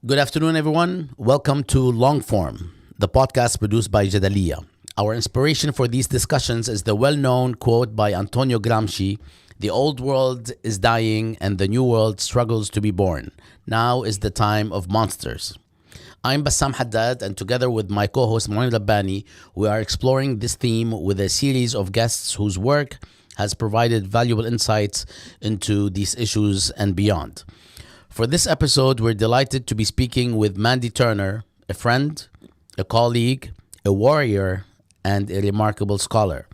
Good afternoon, everyone. Welcome to Longform, the podcast produced by Jadaliyya. Our inspiration for these discussions is the well-known quote by Antonio Gramsci: "The old world is dying and the new world struggles to be born. Now is the time of monsters." I'm Bassam Haddad, and together with my co-host Mouin Rabbani, we are exploring this theme with a series of guests whose work has provided valuable insights into these issues and beyond. For this episode, we're delighted to be speaking with Mandy Turner, a friend, a colleague, a warrior, and a remarkable scholar.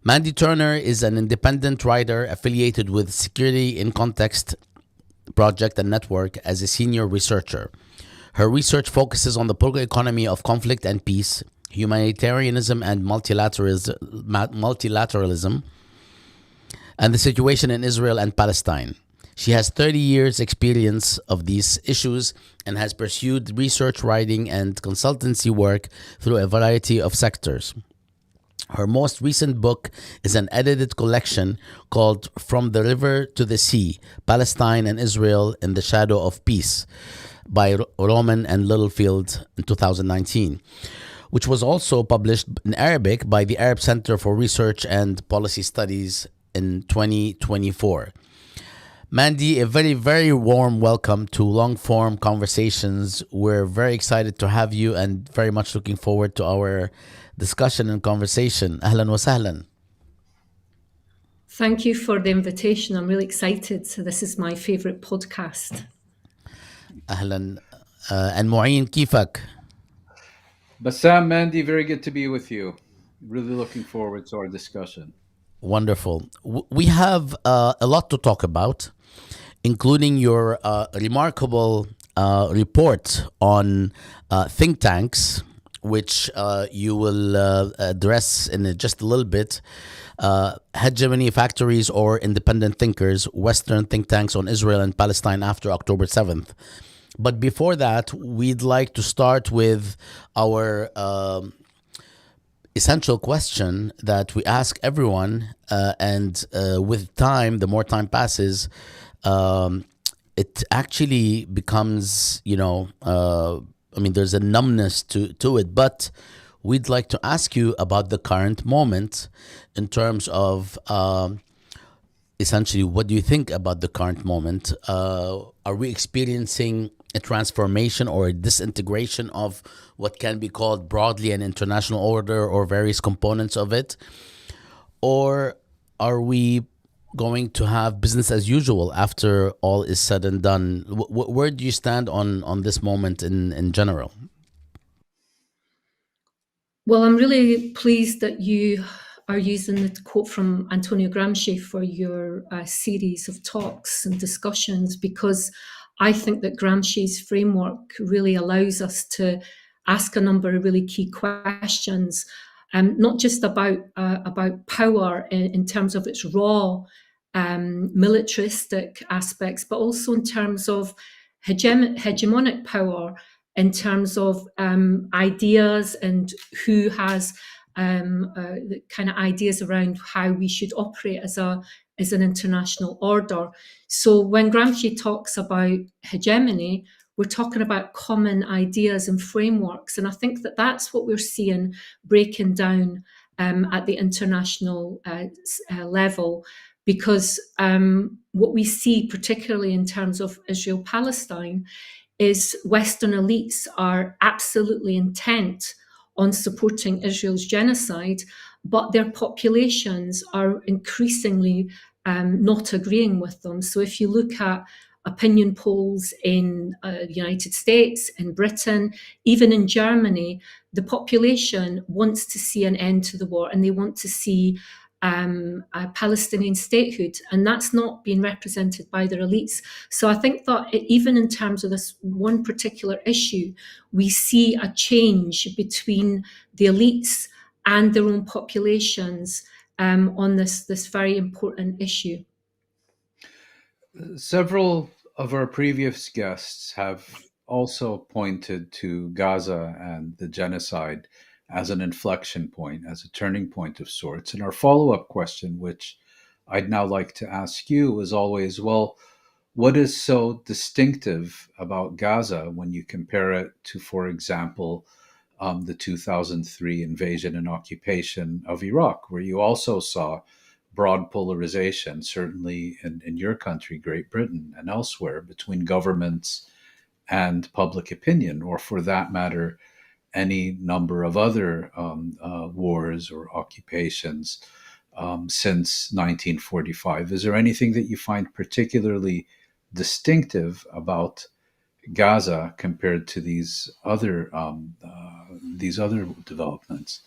Mandy Turner is an independent writer affiliated with Security in Context Project and Network as a senior researcher. Her research focuses on the political economy of conflict and peace, humanitarianism and multilateralism, and the situation in Israel and Palestine. She has 30 years experience of these issues and has pursued research, writing, and consultancy work through a variety of sectors. Her most recent book is an edited collection called From the River to the Sea: Palestine and Israel in the Shadow of Peace by Roman and Littlefield in 2019, which was also published in Arabic by the Arab Center for Research and Policy Studies in 2024. Mandy, a very, very warm welcome to Long-Form Conversations. We're very excited to have you and very much looking forward to our discussion and conversation. Ahlan wa sahlan. Thank you for the invitation. I'm really excited. So this is my favorite podcast. Ahlan. And Mouin, كيفك? Bassam, Mandy, very good to be with you. Really looking forward to our discussion. Wonderful. We have a lot to talk about, including your remarkable report on think tanks, which you will address in just a little bit. Hegemony factories or independent thinkers, Western think tanks on Israel and Palestine after October 7th. But before that, we'd like to start with our essential question that we ask everyone, and with time, the more time passes, it actually becomes, there's a numbness to it. But we'd like to ask you about the current moment in terms of essentially, what do you think about the current moment? Are we experiencing a transformation or a disintegration of what can be called broadly an international order or various components of it? Or are we going to have business as usual after all is said and done? Where do you stand on this moment in general? Well, I'm really pleased that you are using the quote from Antonio Gramsci for your series of talks and discussions, because I think that Gramsci's framework really allows us to ask a number of really key questions, not just about power in terms of its raw militaristic aspects, but also in terms of hegemonic power, in terms of ideas and who has the kind of ideas around how we should operate as an international order. So when Gramsci talks about hegemony, we're talking about common ideas and frameworks. And I think that that's what we're seeing breaking down at the international level, because what we see, particularly in terms of Israel-Palestine, is Western elites are absolutely intent on supporting Israel's genocide, but their populations are increasingly not agreeing with them. So if you look at opinion polls in the United States, in Britain, even in Germany, the population wants to see an end to the war, and they want to see a Palestinian statehood, and that's not being represented by their elites. So I think that even in terms of this one particular issue, we see a change between the elites and their own populations on this very important issue. Several of our previous guests have also pointed to Gaza and the genocide as an inflection point, as a turning point of sorts. And our follow-up question, which I'd now like to ask you, is always, well, what is so distinctive about Gaza when you compare it to, for example, the 2003 invasion and occupation of Iraq, where you also saw broad polarization, certainly in your country, Great Britain, and elsewhere, between governments and public opinion, or for that matter, any number of other wars or occupations since 1945. Is there anything that you find particularly distinctive about Gaza compared to these other developments?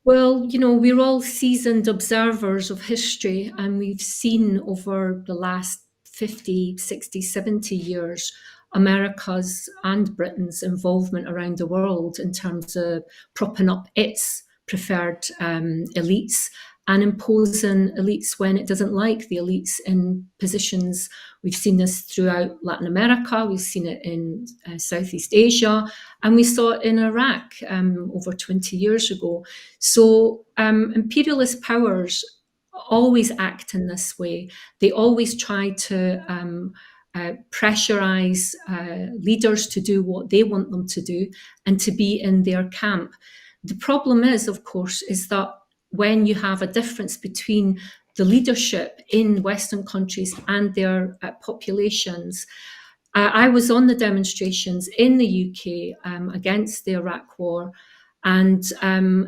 Well, we're all seasoned observers of history, and we've seen over the last 50, 60, 70 years America's and Britain's involvement around the world in terms of propping up its preferred elites and imposing elites when it doesn't like the elites in positions. We've seen this throughout Latin America, we've seen it in Southeast Asia, and we saw it in Iraq over 20 years ago. So imperialist powers always act in this way. They always try to pressurize leaders to do what they want them to do and to be in their camp. The problem is, of course, is that when you have a difference between the leadership in Western countries and their populations. I was on the demonstrations in the UK against the Iraq War, and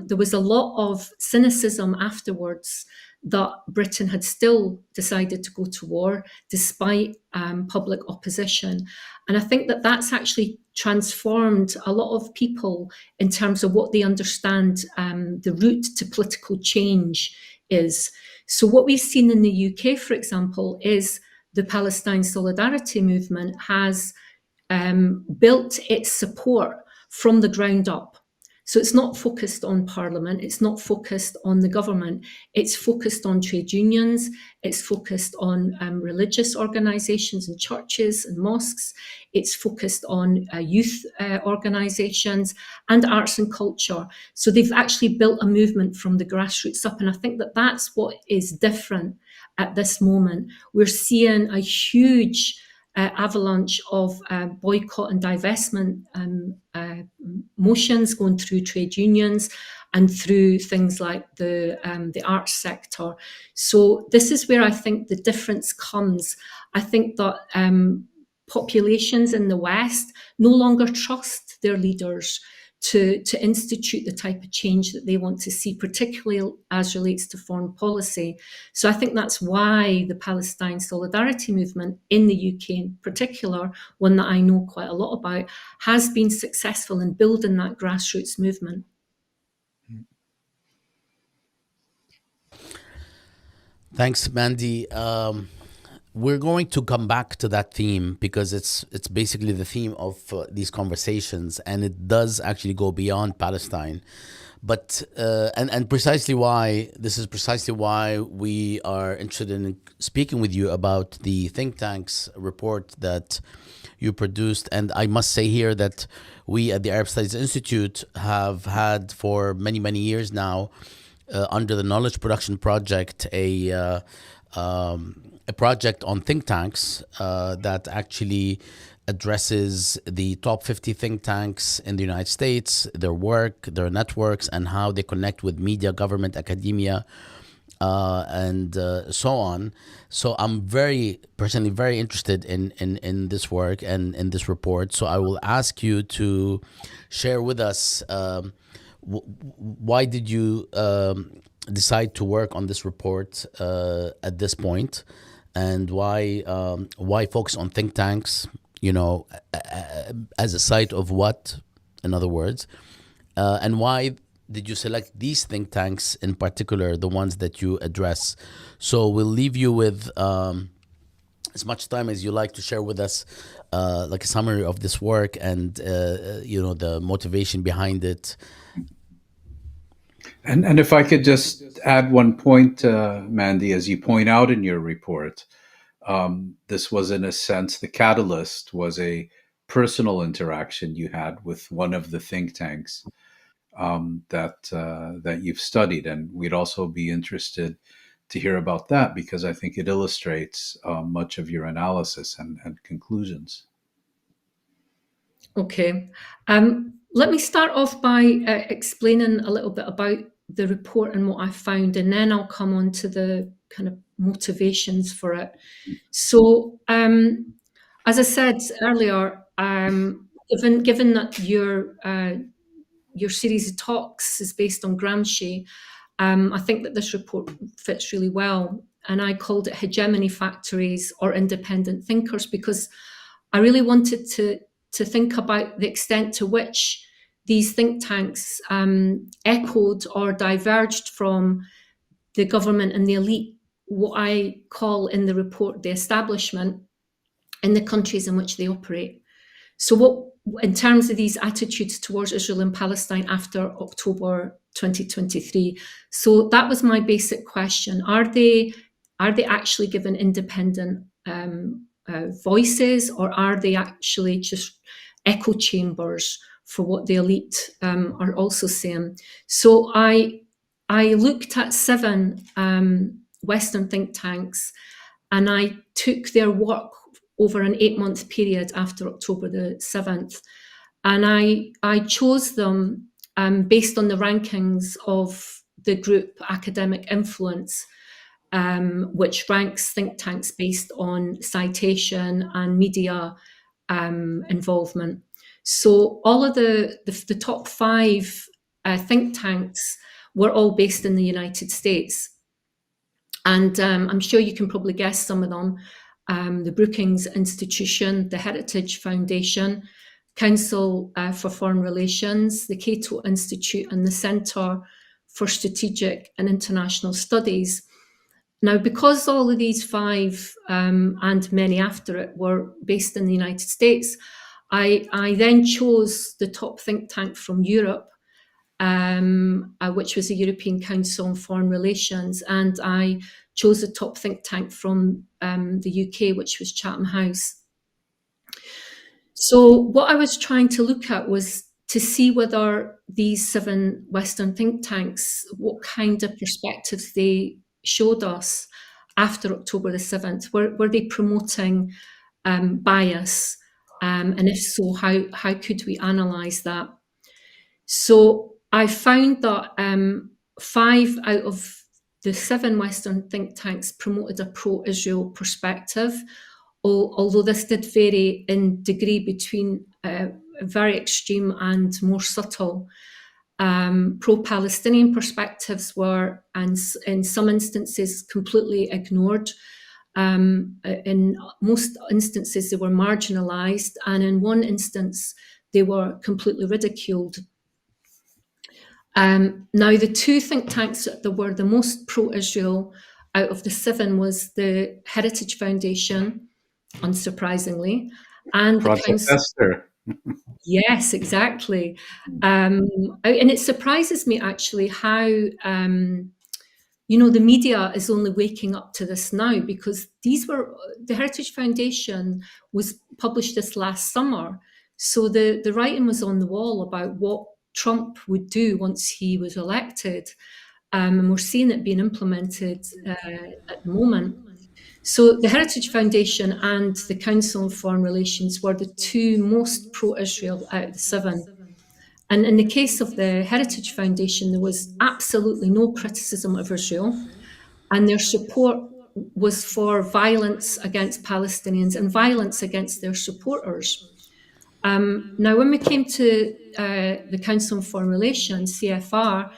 there was a lot of cynicism afterwards that Britain had still decided to go to war despite public opposition. And I think that that's actually transformed a lot of people in terms of what they understand the route to political change is. So what we've seen in the UK, for example, is the Palestine Solidarity Movement has built its support from the ground up. So it's not focused on Parliament, it's not focused on the government, it's focused on trade unions, it's focused on religious organisations and churches and mosques, it's focused on youth organisations and arts and culture. So they've actually built a movement from the grassroots up, and I think that that's what is different at this moment. We're seeing a huge avalanche of boycott and divestment motions going through trade unions and through things like the arts sector. So this is where I think the difference comes. I think that populations in the West no longer trust their leaders to institute the type of change that they want to see, particularly as relates to foreign policy. So I think that's why the Palestine Solidarity Movement in the UK in particular, one that I know quite a lot about, has been successful in building that grassroots movement. Thanks, Mandy. We're going to come back to that theme because it's basically the theme of these conversations, and it does actually go beyond Palestine. But and precisely why this is precisely why we are interested in speaking with you about the think tank's report that you produced. And I must say here that we at the Arab Studies Institute have had for many years now, under the Knowledge Production Project, a project on think tanks that actually addresses the top 50 think tanks in the United States, their work, their networks, and how they connect with media, government, academia, and so on. So I'm personally very interested in this work and in this report. So I will ask you to share with us why did you decide to work on this report at this point, and why focus on think tanks, as a site of what, in other words, and why did you select these think tanks in particular, the ones that you address? So we'll leave you with as much time as you like to share with us, like a summary of this work and the motivation behind it. And if I could just add one point, Mandy, as you point out in your report, this was, in a sense, the catalyst was a personal interaction you had with one of the think tanks that you've studied, and we'd also be interested to hear about that, because I think it illustrates much of your analysis and conclusions. Okay. Let me start off by explaining a little bit about the report and what I found, and then I'll come on to the kind of motivations for it. So, as I said earlier, given that your series of talks is based on Gramsci, I think that this report fits really well. And I called it Hegemony Factories or Independent Thinkers, because I really wanted to think about the extent to which these think tanks echoed or diverged from the government and the elite, what I call in the report the establishment, in the countries in which they operate. So what, in terms of these attitudes towards Israel and Palestine after October 2023, so that was my basic question. Are they actually given independent voices, or are they actually just echo chambers for what the elite are also saying? So I looked at 7 Western think tanks, and I took their work over an 8-month period after October the 7th. And I chose them based on the rankings of the group Academic Influence, which ranks think tanks based on citation and media involvement. So all of the top 5 think tanks were all based in the United States. And I'm sure you can probably guess some of them. The Brookings Institution, the Heritage Foundation, Council for Foreign Relations, the Cato Institute, and the Centre for Strategic and International Studies. Now, because all of these 5 and many after it were based in the United States, I then chose the top think tank from Europe, which was the European Council on Foreign Relations, and I chose a top think tank from the UK, which was Chatham House. So what I was trying to look at was to see whether these 7 Western think tanks, what kind of perspectives they showed us after October the 7th. Were they promoting bias? And if so, how could we analyse that? So I found that 5 out of the 7 Western think tanks promoted a pro-Israel perspective, although this did vary in degree between very extreme and more subtle. Pro-Palestinian perspectives were, and in some instances, completely ignored. In most instances, they were marginalised, and in one instance, they were completely ridiculed. Now, the 2 think tanks that were the most pro-Israel out of the 7 was the Heritage Foundation, unsurprisingly, and the Council. Esther. Yes, exactly. And it surprises me actually how the media is only waking up to this now, because the Heritage Foundation was published this last summer. So the writing was on the wall about what Trump would do once he was elected. And we're seeing it being implemented at the moment. So the Heritage Foundation and the Council on Foreign Relations were the 2 most pro-Israel out of the 7. And in the case of the Heritage Foundation, there was absolutely no criticism of Israel, and their support was for violence against Palestinians and violence against their supporters. Now, when we came to the Council on Foreign Relations, CFR,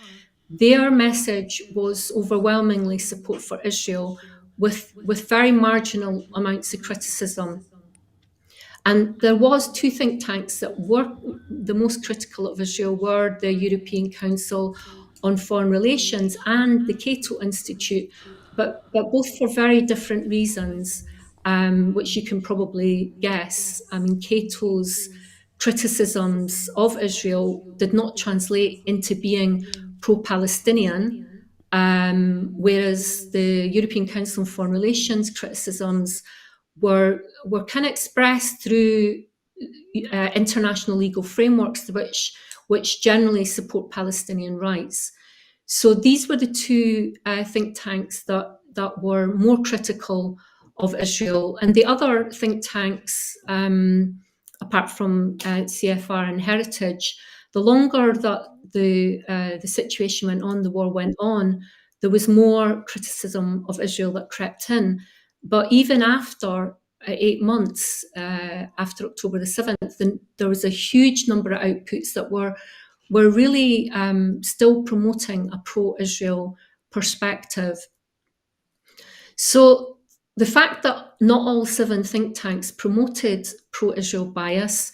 their message was overwhelmingly support for Israel, with very marginal amounts of criticism. And there was 2 think tanks that were the most critical of Israel were the European Council on Foreign Relations and the Cato Institute, but both for very different reasons, which you can probably guess. I mean, Cato's criticisms of Israel did not translate into being pro-Palestinian, whereas the European Council on Foreign Relations criticisms were kind of expressed through international legal frameworks which generally support Palestinian rights. So these were the 2 think tanks that that were more critical of Israel. And the other think tanks, apart from CFR and Heritage, the longer that the situation went on, the war went on, there was more criticism of Israel that crept in. But even after 8 months, after October the 7th, there was a huge number of outputs that were really still promoting a pro-Israel perspective. So the fact that not all 7 think tanks promoted pro-Israel bias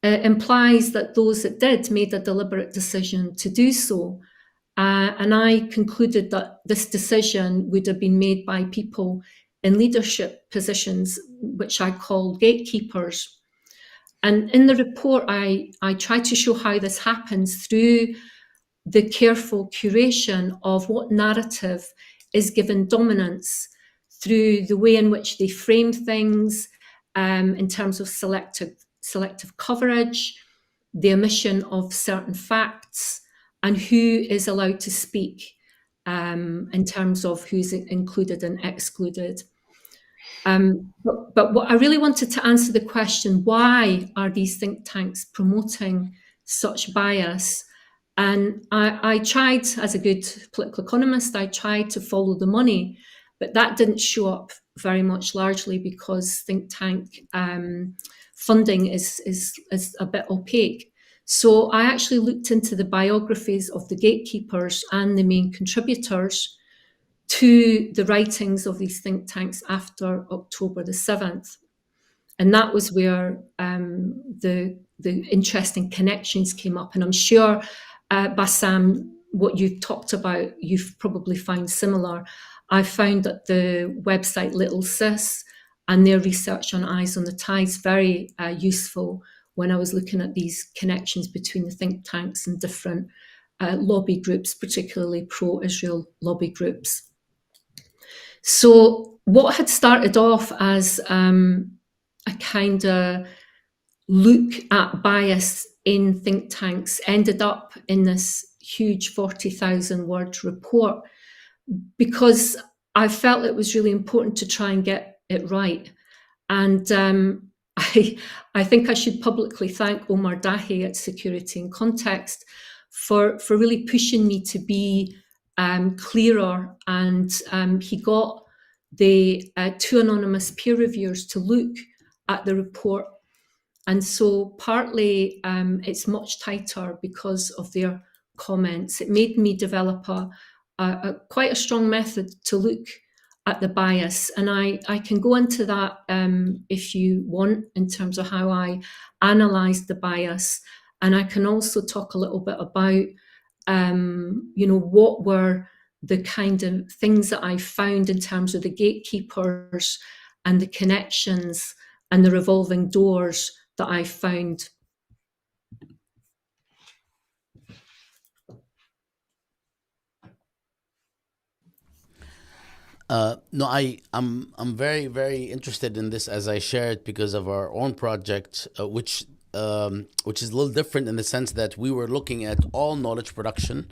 implies that those that did made a deliberate decision to do so. And I concluded that this decision would have been made by people in leadership positions, which I call gatekeepers. And in the report, I try to show how this happens through the careful curation of what narrative is given dominance, through the way in which they frame things, in terms of selective coverage, the omission of certain facts, and who is allowed to speak, in terms of who's included and excluded. But what I really wanted to answer the question, why are these think tanks promoting such bias? And I tried, as a good political economist, I tried to follow the money, but that didn't show up very much, largely because think tank funding is a bit opaque. So I actually looked into the biographies of the gatekeepers and the main contributors to the writings of these think tanks after October the 7th. And that was where the interesting connections came up. And I'm sure, Bassam, what you talked about, you've probably found similar. I found that the website Little Sis and their research on Eyes on the Tides very useful when I was looking at these connections between the think tanks and different lobby groups, particularly pro-Israel lobby groups. So what had started off as a kind of look at bias in think tanks ended up in this huge 40,000 word report, because I felt it was really important to try and get it right. And I think I should publicly thank Omar Dahi at Security and Context for really pushing me to be clearer. And he got the 2 anonymous peer reviewers to look at the report. And so partly it's much tighter because of their comments. It made me develop quite a strong method to look at the bias. And I can go into that if you want, in terms of how I analysed the bias. And I can also talk a little bit about, what were the kind of things that I found in terms of the gatekeepers and the connections and the revolving doors that I found. No, I'm very, very interested in this, as I shared, because of our own project, which is a little different in the sense that we were looking at all knowledge production,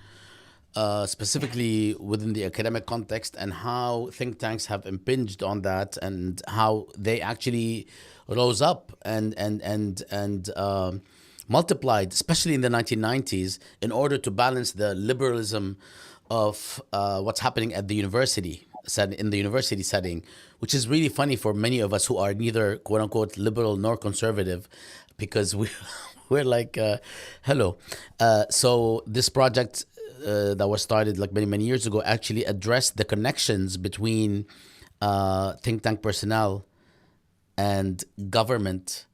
specifically within the academic context, and how think tanks have impinged on that, and how they actually rose up and multiplied, especially in the 1990s, in order to balance the liberalism of what's happening at the university in the university setting, which is really funny for many of us who are neither quote unquote liberal nor conservative, because we're like, hello. So this project that was started like many years ago actually addressed the connections between think tank personnel and government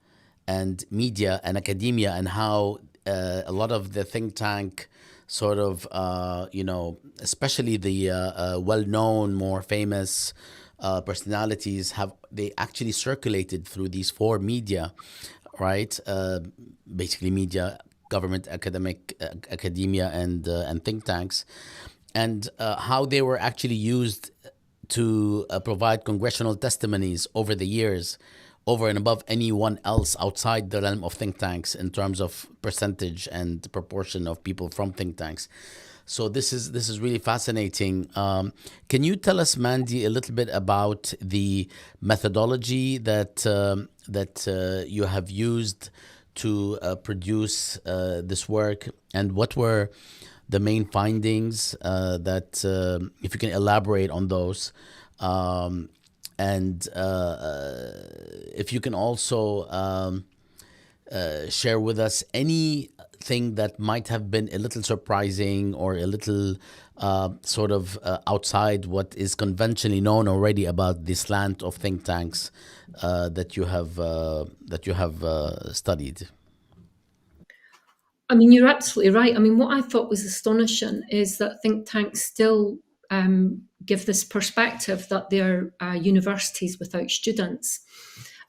and media and academia, and how a lot of the think tank sort of, especially the well-known, more famous personalities, they actually circulated through these 4 media, right? Basically media, government, academia, and think tanks, and how they were actually used to provide congressional testimonies over the years, over and above anyone else outside the realm of think tanks in terms of percentage and proportion of people from think tanks. So this is really fascinating. Can you tell us, Mandy, a little bit about the methodology that you have used to produce this work, and what were the main findings? That if you can elaborate on those, and if you can also share with us anything that might have been a little surprising or a little outside what is conventionally known already about the slant of think tanks that you have studied. I mean, you're absolutely right. I mean, what I thought was astonishing is that think tanks still give this perspective that they're universities without students.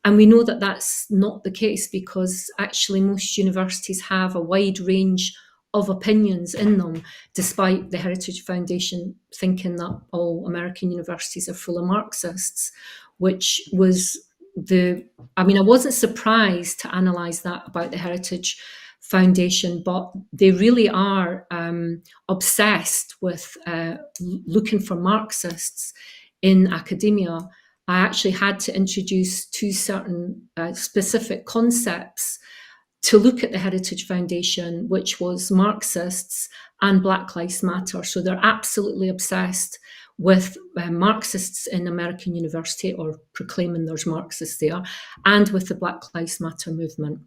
And we know that that's not the case, because actually most universities have a wide range of opinions in them, despite the Heritage Foundation thinking that all American universities are full of Marxists, which was I wasn't surprised to analyse that about the Heritage Foundation, but they really are obsessed with looking for Marxists in academia. I actually had to introduce two certain specific concepts to look at the Heritage Foundation, which was Marxists and Black Lives Matter. So they're absolutely obsessed with Marxists in American university, or proclaiming there's Marxists there, and with the Black Lives Matter movement.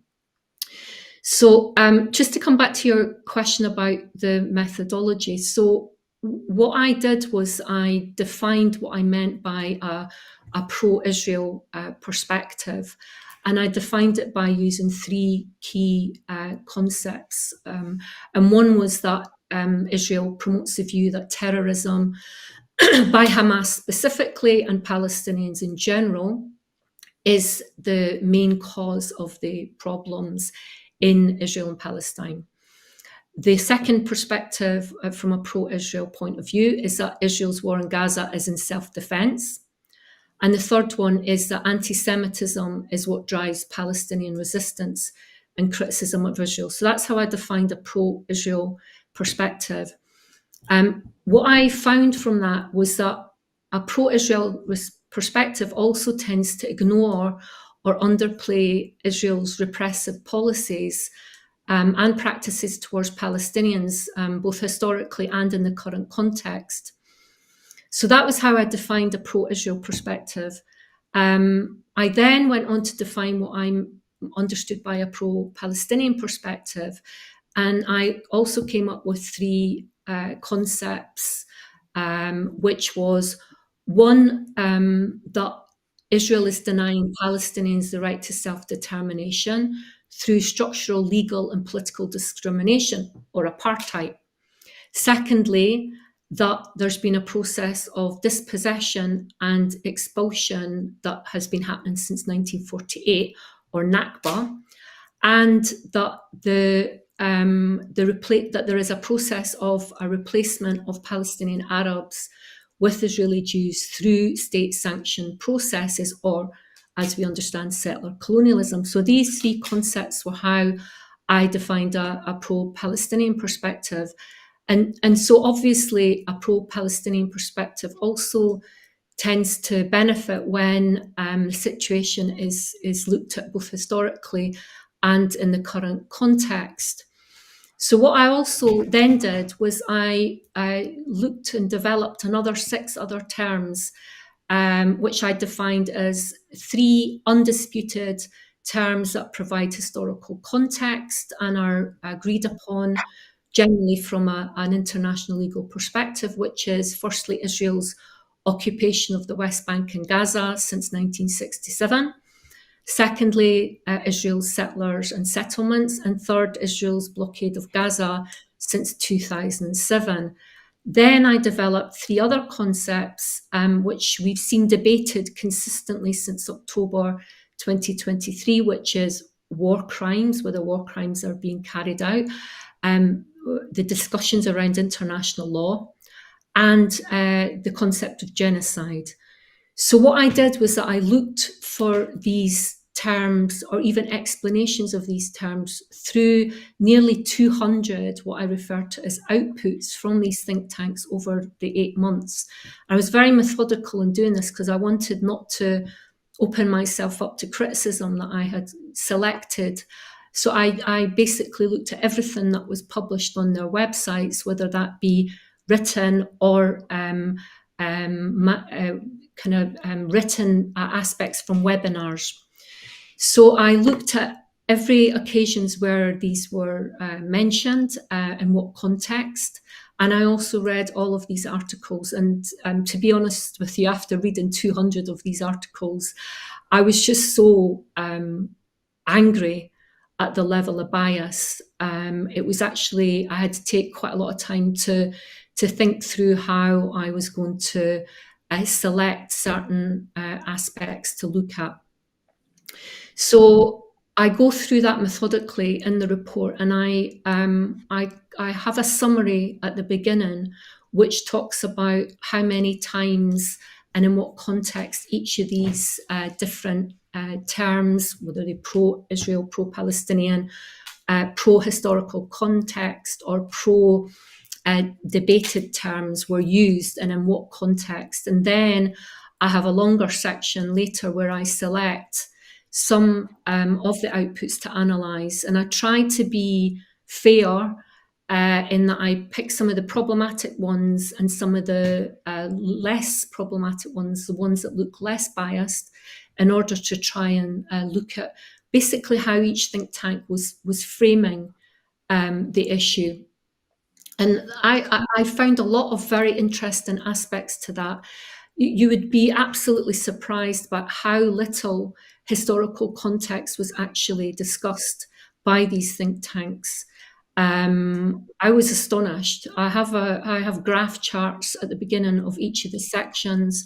So just to come back to your question about the methodology. So what I did was I defined what I meant by a pro-Israel perspective. And I defined it by using three key concepts. And one was that Israel promotes the view that terrorism by Hamas specifically and Palestinians in general is the main cause of the problems in Israel and Palestine. The second perspective from a pro-Israel point of view is that Israel's war in Gaza is in self-defense. And the third one is that anti-Semitism is what drives Palestinian resistance and criticism of Israel. So that's how I defined a pro-Israel perspective. What I found from that was that a pro-Israel perspective also tends to ignore or underplay Israel's repressive policies and practices towards Palestinians, both historically and in the current context. So that was how I defined a pro-Israel perspective. I then went on to define what I understood by a pro-Palestinian perspective. And I also came up with three concepts, which was one, that Israel is denying Palestinians the right to self-determination through structural, legal and political discrimination, or apartheid. Secondly, that there's been a process of dispossession and expulsion that has been happening since 1948, or Nakba, and that that there is a process of a replacement of Palestinian Arabs with Israeli Jews through state-sanctioned processes, or, as we understand, settler colonialism. So these three concepts were how I defined a pro-Palestinian perspective. And so obviously a pro-Palestinian perspective also tends to benefit when the situation is looked at both historically and in the current context. So what I also then did was I looked and developed another 6 other terms, which I defined as 3 undisputed terms that provide historical context and are agreed upon generally from an international legal perspective, which is firstly Israel's occupation of the West Bank and Gaza since 1967. Secondly, Israel's settlers and settlements. And third, Israel's blockade of Gaza since 2007. Then I developed 3 other concepts, which we've seen debated consistently since October 2023, which is war crimes, whether war crimes are being carried out, the discussions around international law, and the concept of genocide. So what I did was that I looked for these terms or even explanations of these terms through nearly 200 what I refer to as outputs from these think tanks over the 8 months. I was very methodical in doing this because I wanted not to open myself up to criticism that I had selected. So I basically looked at everything that was published on their websites, whether that be written or written aspects from webinars. So I looked at every occasions where these were mentioned, in what context. And I also read all of these articles. And to be honest with you, after reading 200 of these articles, I was just so angry at the level of bias. It was actually, I had to take quite a lot of time to think through how I was going to select certain aspects to look at. So I go through that methodically in the report, and I have a summary at the beginning which talks about how many times and in what context each of these different terms, whether they're pro-Israel, pro-Palestinian, pro-historical context, or pro-debated terms were used, and in what context. And then I have a longer section later where I select some of the outputs to analyse. And I try to be fair in that I pick some of the problematic ones and some of the less problematic ones, the ones that look less biased, in order to try and look at basically how each think tank was framing the issue. And I found a lot of very interesting aspects to that. You would be absolutely surprised by how little historical context was actually discussed by these think tanks. I was astonished. I have graph charts at the beginning of each of the sections,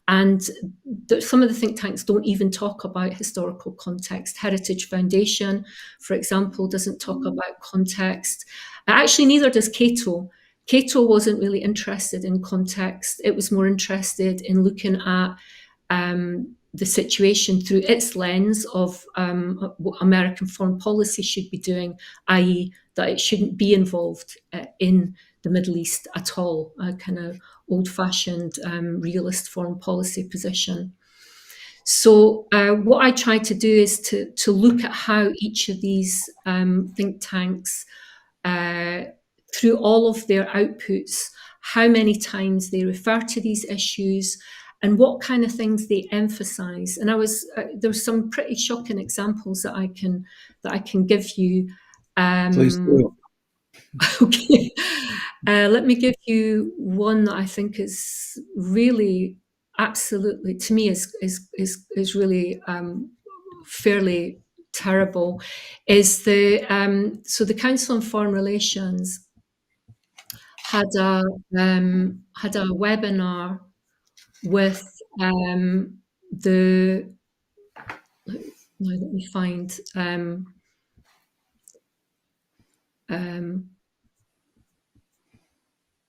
and some of the think tanks don't even talk about historical context. Heritage Foundation, for example, doesn't talk about context. Actually, neither does Cato. Cato wasn't really interested in context. It was more interested in looking at the situation through its lens of what American foreign policy should be doing, i.e. that it shouldn't be involved in the Middle East at all, a kind of old-fashioned realist foreign policy position. So what I try to do is to look at how each of these think tanks, through all of their outputs, how many times they refer to these issues, and what kind of things they emphasize. And there's some pretty shocking examples that I can give you. Please do. Okay. Let me give you one that I think is really, absolutely, to me, is really fairly terrible. Is the Council on Foreign Relations had a webinar with the. Let me find.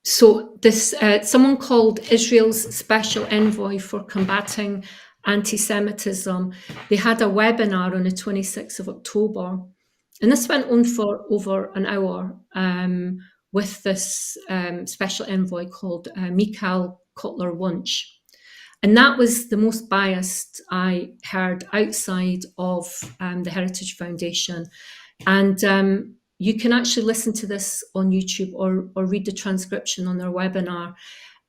So this someone called Israel's Special Envoy for Combating Anti-Semitism. They had a webinar on the 26th of October, and this went on for over an hour with this special envoy called Mikhail Kotler-Wunsch. And that was the most biased I heard outside of the Heritage Foundation. And you can actually listen to this on YouTube or read the transcription on their webinar.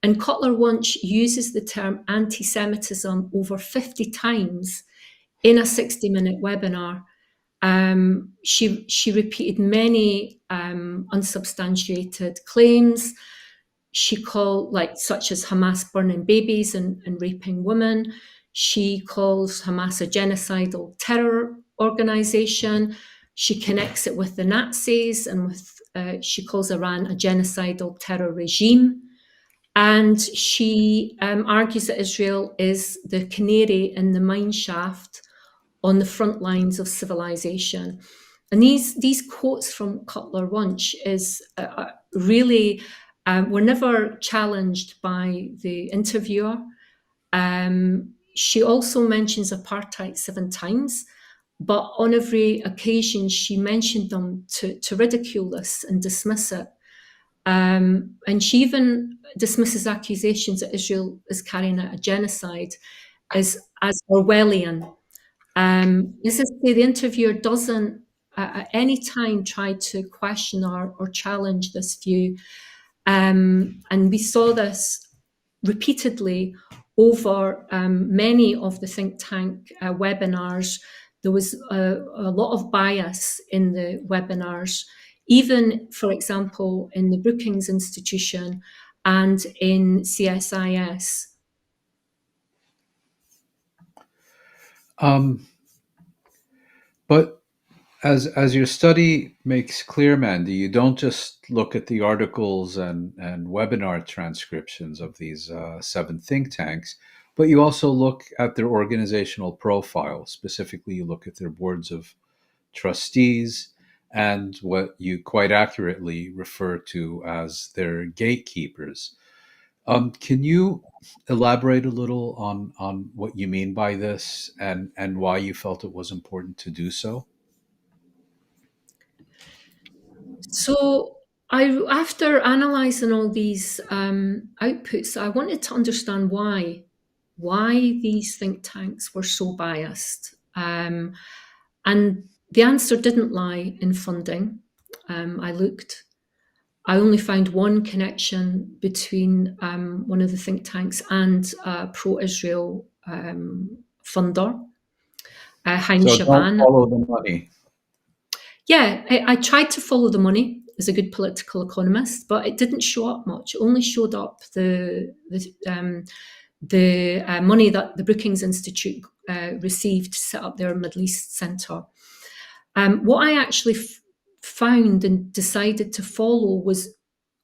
And Kotler-Wunsch uses the term anti-Semitism over 50 times in a 60-minute webinar. She repeated many unsubstantiated claims. She called, such as Hamas burning babies and raping women. She calls Hamas a genocidal terror organization. She connects it with the Nazis, and she calls Iran a genocidal terror regime. And she argues that Israel is the canary in the mine shaft on the front lines of civilization. And these quotes from Kotler-Wunsch is really were never challenged by the interviewer. she also mentions apartheid 7 times, but on every occasion she mentioned them to ridicule this and dismiss it. And she even dismisses accusations that Israel is carrying out a genocide as Orwellian. As I say, the interviewer doesn't at any time try to question or challenge this view. And we saw this repeatedly over many of the think tank webinars. There was a lot of bias in the webinars, even, for example, in the Brookings Institution and in CSIS. But as your study makes clear, Mandy, you don't just look at the articles and webinar transcriptions of these 7 think tanks, but you also look at their organizational profile. Specifically, you look at their boards of trustees and what you quite accurately refer to as their gatekeepers. Can you elaborate a little on what you mean by this and why you felt it was important to do so? So after analysing all these outputs, I wanted to understand why these think tanks were so biased. And the answer didn't lie in funding. I looked. I only found one connection between one of the think tanks and a pro-Israel funder, Haim So don't Shaban. follow the money. Yeah, I tried to follow the money as a good political economist, but it didn't show up much. It only showed up the money that the Brookings Institute received to set up their Middle East Centre. What I actually found and decided to follow was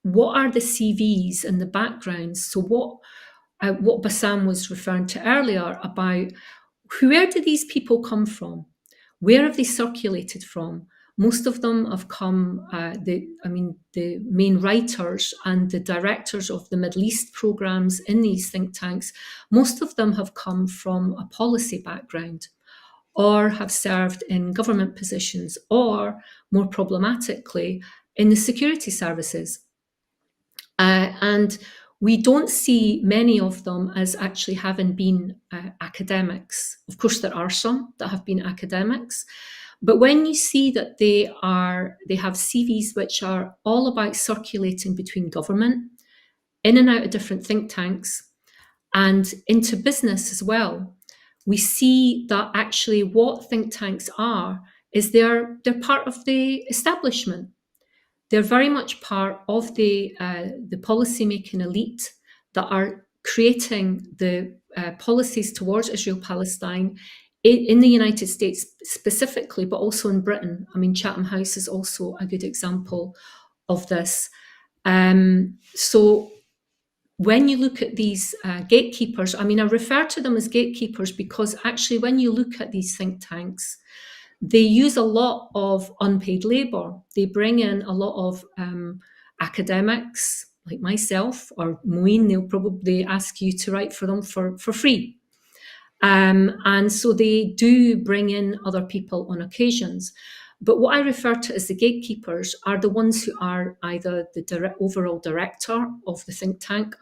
what are the CVs and the backgrounds. So what Bassam was referring to earlier about where do these people come from? Where have they circulated from? Most of them have come, the main writers and the directors of the Middle East programs in these think tanks, most of them have come from a policy background or have served in government positions or, more problematically, in the security services. And we don't see many of them as actually having been academics. Of course, there are some that have been academics, but when you see that they have CVs which are all about circulating between government, in and out of different think tanks, and into business as well, we see that actually what think tanks are is they're part of the establishment. They're very much part of the policy-making elite that are creating the policies towards Israel-Palestine in the United States specifically, but also in Britain. I mean, Chatham House is also a good example of this. So when you look at these gatekeepers, I mean, I refer to them as gatekeepers because actually when you look at these think tanks, they use a lot of unpaid labor. They bring in a lot of academics like myself or Mouin. They'll probably ask you to write for them for free. And so they do bring in other people on occasions. But what I refer to as the gatekeepers are the ones who are either the overall director of the think tank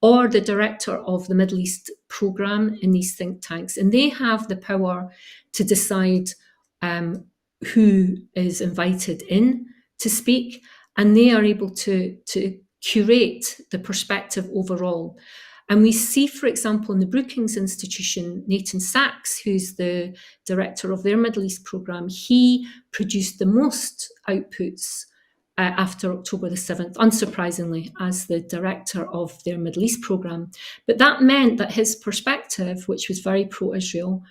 or the director of the Middle East program in these think tanks. And they have the power to decide who is invited in to speak, and they are able to curate the perspective overall. And we see, for example, in the Brookings Institution, Nathan Sachs, who's the director of their Middle East program, he produced the most outputs after October the 7th, unsurprisingly, as the director of their Middle East program. But that meant that his perspective, which was very pro-Israel,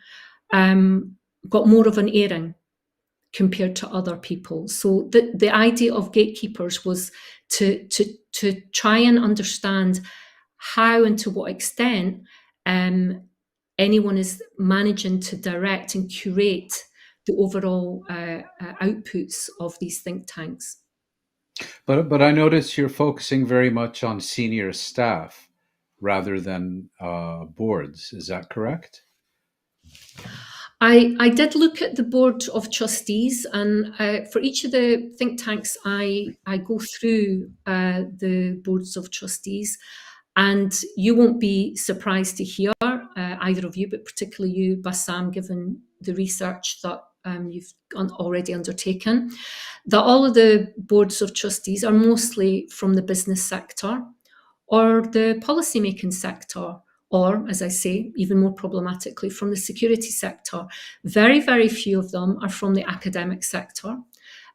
got more of an airing compared to other people. So the idea of gatekeepers was to try and understand how and to what extent anyone is managing to direct and curate the overall outputs of these think tanks. But I notice you're focusing very much on senior staff. rather than boards. Is that correct? I did look at the board of trustees, and for each of the think tanks, I go through the boards of trustees, and you won't be surprised to hear, either of you, but particularly you, Bassam, given the research that you've already undertaken, that all of the boards of trustees are mostly from the business sector or the policymaking sector, or, as I say, even more problematically, from the security sector. Very, very few of them are from the academic sector.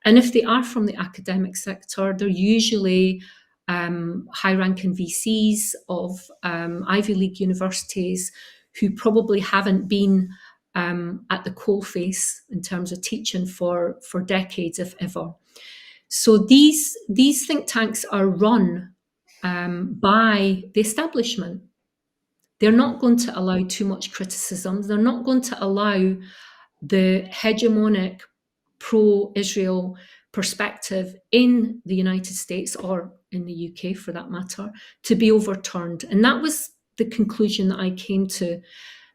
And if they are from the academic sector, they're usually high-ranking VCs of Ivy League universities who probably haven't been at the coalface in terms of teaching for decades, if ever. So these think tanks are run by the establishment. They're not going to allow too much criticism. They're not going to allow the hegemonic pro-Israel perspective in the United States, or in the UK for that matter, to be overturned. And that was the conclusion that I came to,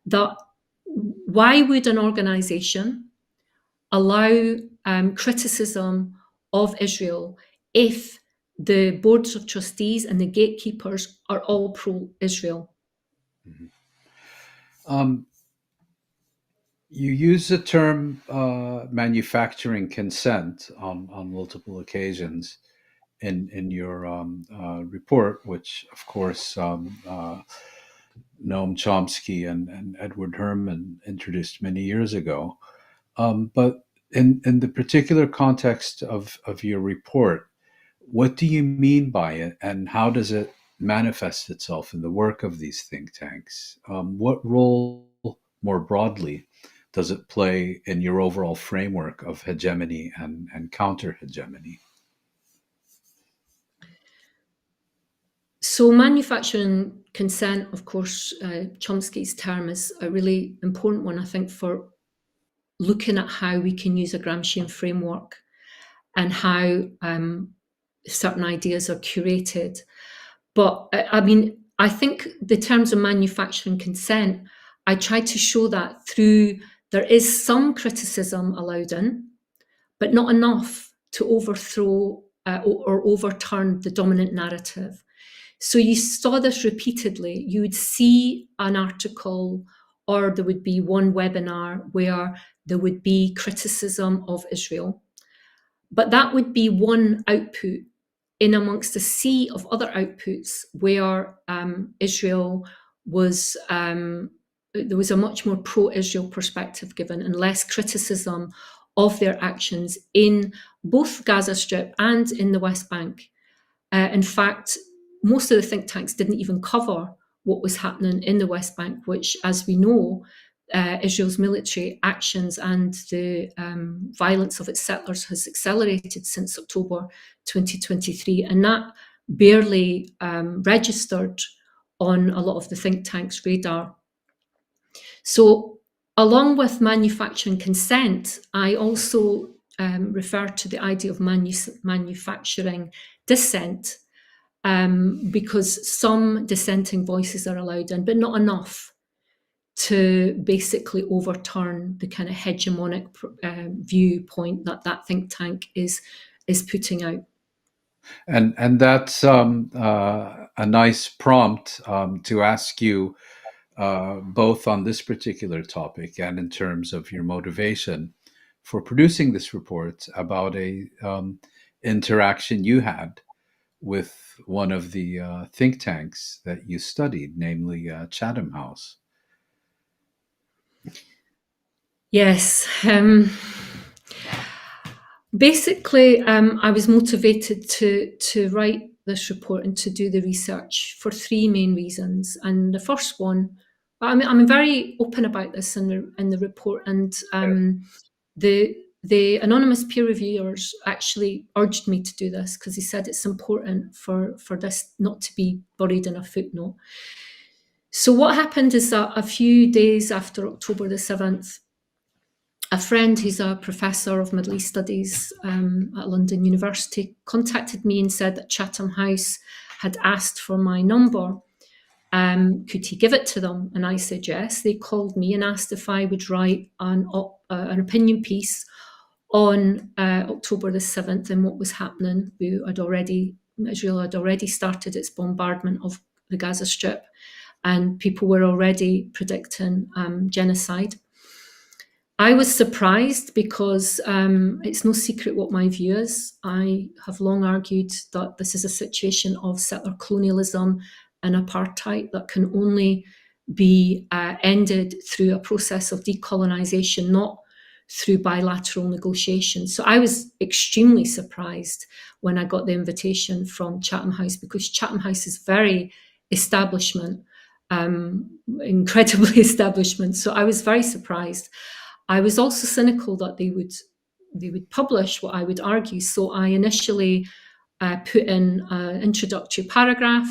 that why would an organization allow criticism of Israel if the boards of trustees and the gatekeepers are all pro-Israel? You use the term manufacturing consent on multiple occasions in your report, which, of course, Noam Chomsky and Edward Herman introduced many years ago. But in the particular context of your report, what do you mean by it, and how does it manifest itself in the work of these think tanks? What role, more broadly, does it play in your overall framework of hegemony and counter-hegemony? So manufacturing consent, of course, Chomsky's term, is a really important one, I think, for looking at how we can use a Gramscian framework and how certain ideas are curated. But I mean, I think the terms of manufacturing consent, I tried to show that through, there is some criticism allowed in, but not enough to overthrow or overturn the dominant narrative. So you saw this repeatedly. You would see an article, or there would be one webinar where there would be criticism of Israel, but that would be one output in amongst a sea of other outputs where Israel was, there was a much more pro-Israel perspective given and less criticism of their actions in both Gaza Strip and in the West Bank. In fact, most of the think tanks didn't even cover what was happening in the West Bank, which, as we know, Israel's military actions and the violence of its settlers has accelerated since October 2023, and that barely registered on a lot of the think tanks' radar. So, along with manufacturing consent, I also refer to the idea of manufacturing dissent, because some dissenting voices are allowed in, but not enough to basically overturn the kind of hegemonic viewpoint that think tank is putting out. And that's a nice prompt to ask you, both on this particular topic and in terms of your motivation for producing this report, about a interaction you had with one of the think tanks that you studied, namely Chatham House. Yes. Basically, I was motivated to write this report and to do the research for three main reasons. And the first one, I'm very open about this in the report, and the anonymous peer reviewers actually urged me to do this because he said it's important for this not to be buried in a footnote. So what happened is that a few days after October the 7th, a friend who's a professor of Middle East Studies at London University contacted me and said that Chatham House had asked for my number Could he give it to them? And I said yes. They called me and asked if I would write an opinion piece on October the 7th and what was happening. Israel had already started its bombardment of the Gaza Strip, and people were already predicting genocide. I was surprised because it's no secret what my view is. I have long argued that this is a situation of settler colonialism and apartheid that can only be ended through a process of decolonisation, not through bilateral negotiations. So I was extremely surprised when I got the invitation from Chatham House, because Chatham House is very establishment, incredibly establishment. So I was very surprised. I was also cynical that they would publish what I would argue. So I initially put in an introductory paragraph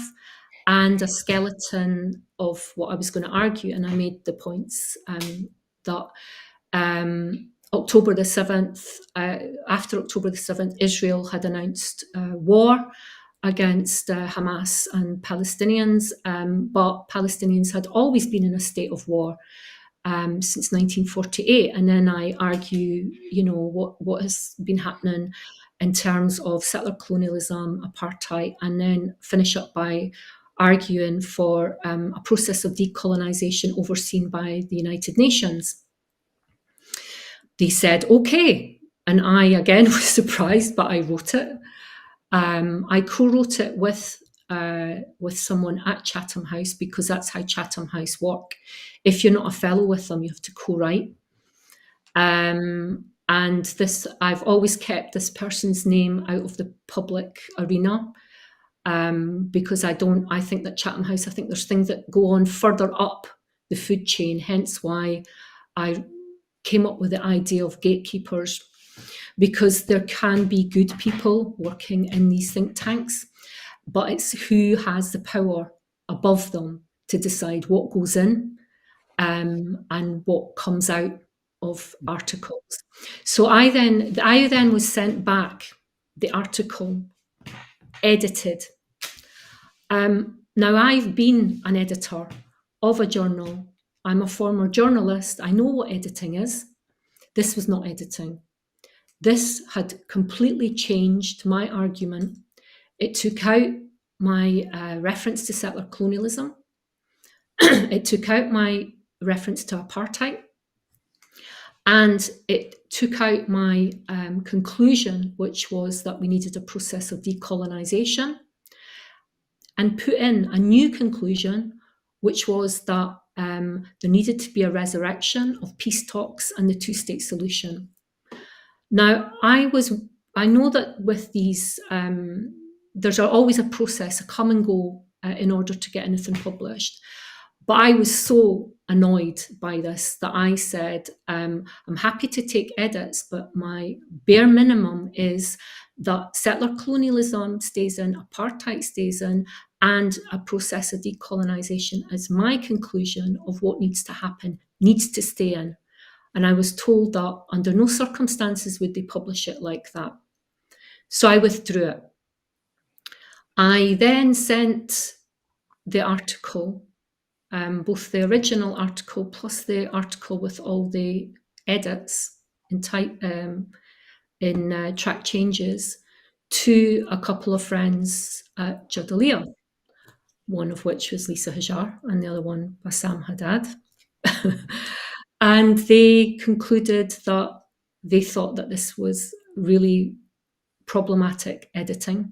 and a skeleton of what I was going to argue, and I made the points that October the 7th, after October the 7th, Israel had announced war against Hamas and Palestinians, but Palestinians had always been in a state of war since 1948. And then I argue, what has been happening in terms of settler colonialism, apartheid, and then finish up by arguing for a process of decolonisation overseen by the United Nations. They said, okay. And I, again, was surprised, but I wrote it. I co-wrote it with someone at Chatham House, because that's how Chatham House work. If you're not a fellow with them, you have to co-write. And I've always kept this person's name out of the public arena, because I think that Chatham House, I think there's things that go on further up the food chain, hence why I came up with the idea of gatekeepers, because there can be good people working in these think tanks, but it's who has the power above them to decide what goes in and what comes out of articles. So I then was sent back the article edited. Now, I've been an editor of a journal. I'm a former journalist. I know what editing is. This was not editing. This had completely changed my argument. It took out my reference to settler colonialism. It took out my reference to apartheid. And it took out my conclusion, which was that we needed a process of decolonisation, and put in a new conclusion, which was that there needed to be a resurrection of peace talks and the two-state solution. Now, I know that with these, there's always a process, a come and go in order to get anything published. But I was so annoyed by this that I said, I'm happy to take edits, but my bare minimum is that settler colonialism stays in, apartheid stays in, and a process of decolonisation as my conclusion of what needs to happen, needs to stay in. And I was told that under no circumstances would they publish it like that. So I withdrew it. I then sent the article, both the original article plus the article with all the edits in track changes, to a couple of friends at Jadaliyya, one of which was Lisa Hajar and the other one Bassam Haddad. And they concluded that they thought that this was really problematic editing,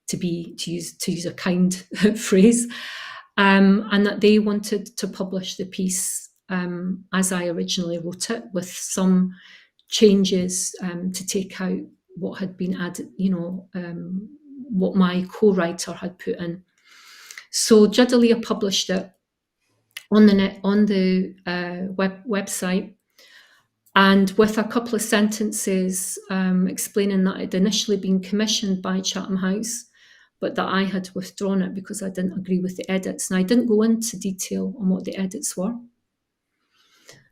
to use a kind phrase, and that they wanted to publish the piece as I originally wrote it, with some changes to take out what had been added, what my co-writer had put in. So Jadaliyya published it on the website, and with a couple of sentences explaining that it had initially been commissioned by Chatham House, but that I had withdrawn it because I didn't agree with the edits. And I didn't go into detail on what the edits were.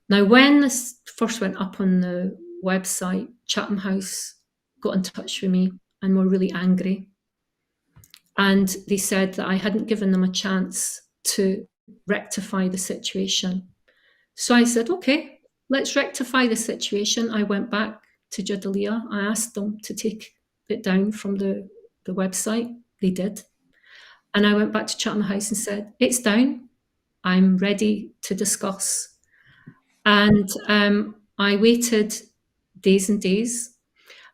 Now, when this first went up on the website, Chatham House got in touch with me and were really angry. And they said that I hadn't given them a chance to rectify the situation. So I said, okay, let's rectify the situation. I went back to Jadaliyya. I asked them to take it down from the website. They did. And I went back to Chatham House and said, it's down. I'm ready to discuss. And I waited days and days.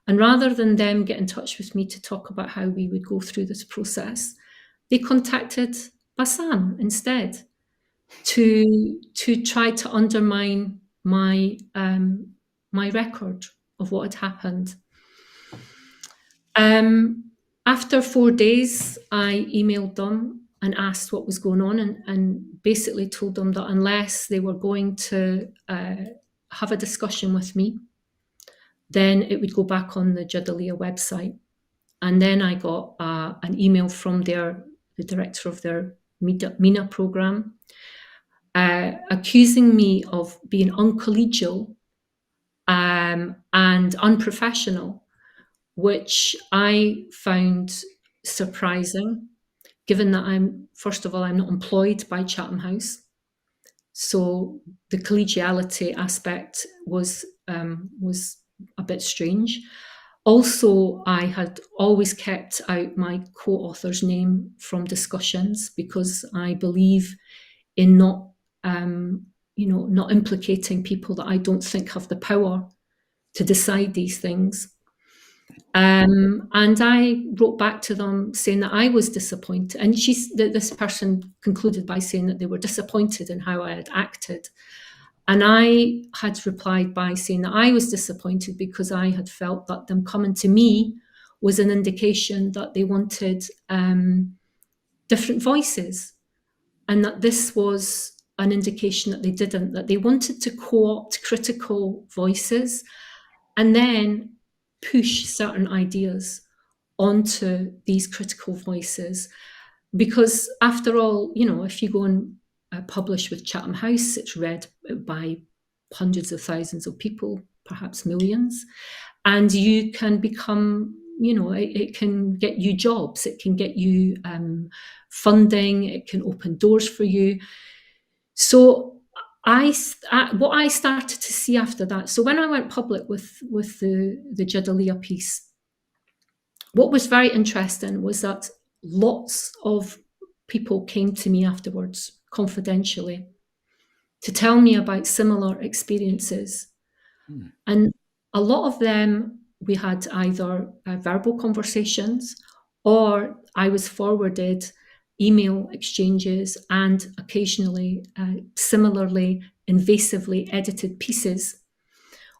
And rather than them get in touch with me to talk about how we would go through this process, they contacted Bassam instead to try to undermine my record of what had happened. After 4 days, I emailed them and asked what was going on, and basically told them that unless they were going to have a discussion with me, then it would go back on the Jadaliyya website. And then I got an email from the director of their MENA program, accusing me of being uncollegial and unprofessional, which I found surprising, given that first of all, I'm not employed by Chatham House. So the collegiality aspect was a bit strange. Also, I had always kept out my co-author's name from discussions because I believe in not implicating people that I don't think have the power to decide these things. And I wrote back to them saying that I was disappointed. And this person concluded by saying that they were disappointed in how I had acted. And I had replied by saying that I was disappointed because I had felt that them coming to me was an indication that they wanted different voices, and that this was an indication that they didn't, that they wanted to co-opt critical voices and then push certain ideas onto these critical voices. Because after all, if you go and publish with Chatham House, it's read by hundreds of thousands of people, perhaps millions, and you can become, it can get you jobs, it can get you funding, it can open doors for you. So what I started to see after that, so when I went public with the Jadaliyya piece, what was very interesting was that lots of people came to me afterwards, confidentially, to tell me about similar experiences. And a lot of them, we had either verbal conversations, or I was forwarded email exchanges and occasionally similarly invasively edited pieces,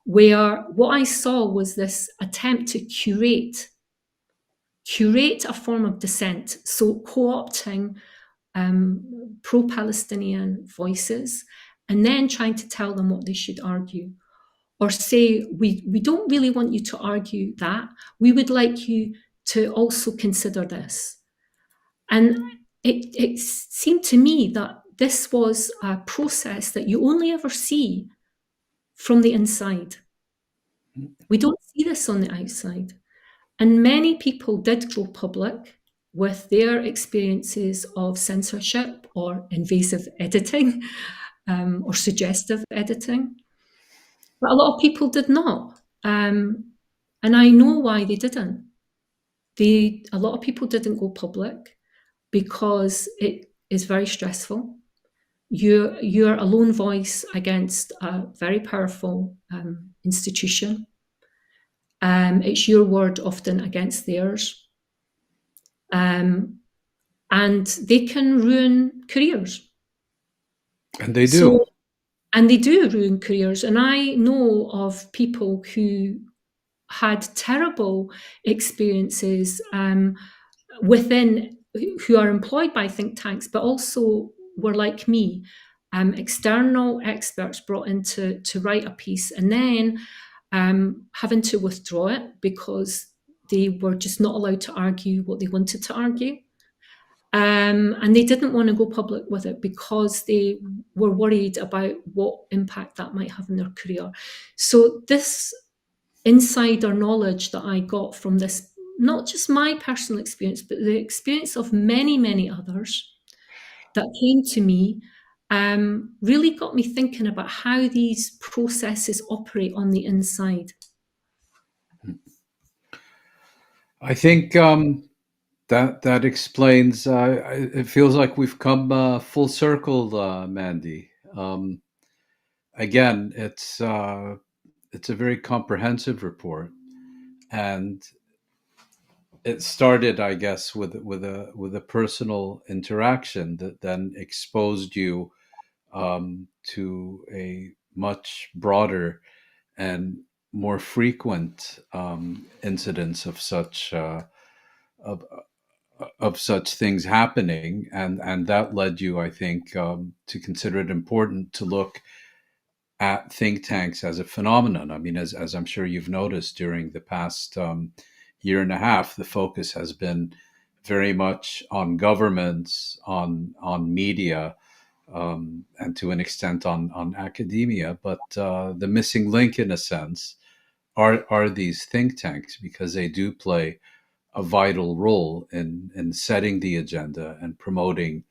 where what I saw was this attempt to curate a form of dissent, so co-opting pro-Palestinian voices and then trying to tell them what they should argue, or say, we don't really want you to argue that, we would like you to also consider this. And it seemed to me that this was a process that you only ever see from the inside. We don't see this on the outside. And many people did go public with their experiences of censorship or invasive editing or suggestive editing. But a lot of people did not. And I know why they didn't. A lot of people didn't go public because it is very stressful. You're a lone voice against a very powerful institution. It's your word often against theirs. And they can ruin careers. And they do. And they do ruin careers. And I know of people who had terrible experiences who are employed by think tanks, but also were like me, external experts brought in to write a piece and then having to withdraw it because they were just not allowed to argue what they wanted to argue. And they didn't want to go public with it because they were worried about what impact that might have in their career. So this insider knowledge that I got from this, not just my personal experience, but the experience of many, many others, that came to me really got me thinking about how these processes operate on the inside. I think that explains. It feels like we've come full circle, Mandy. Again, it's a very comprehensive report, and it started, I guess, with a personal interaction that then exposed you to a much broader and more frequent incidents of of such things happening, and that led you, I think, to consider it important to look at think tanks as a phenomenon. I mean, as I'm sure you've noticed during the past year and a half, the focus has been very much on governments, on media, and to an extent on academia. But the missing link, in a sense, are these think tanks, because they do play a vital role in setting the agenda and promoting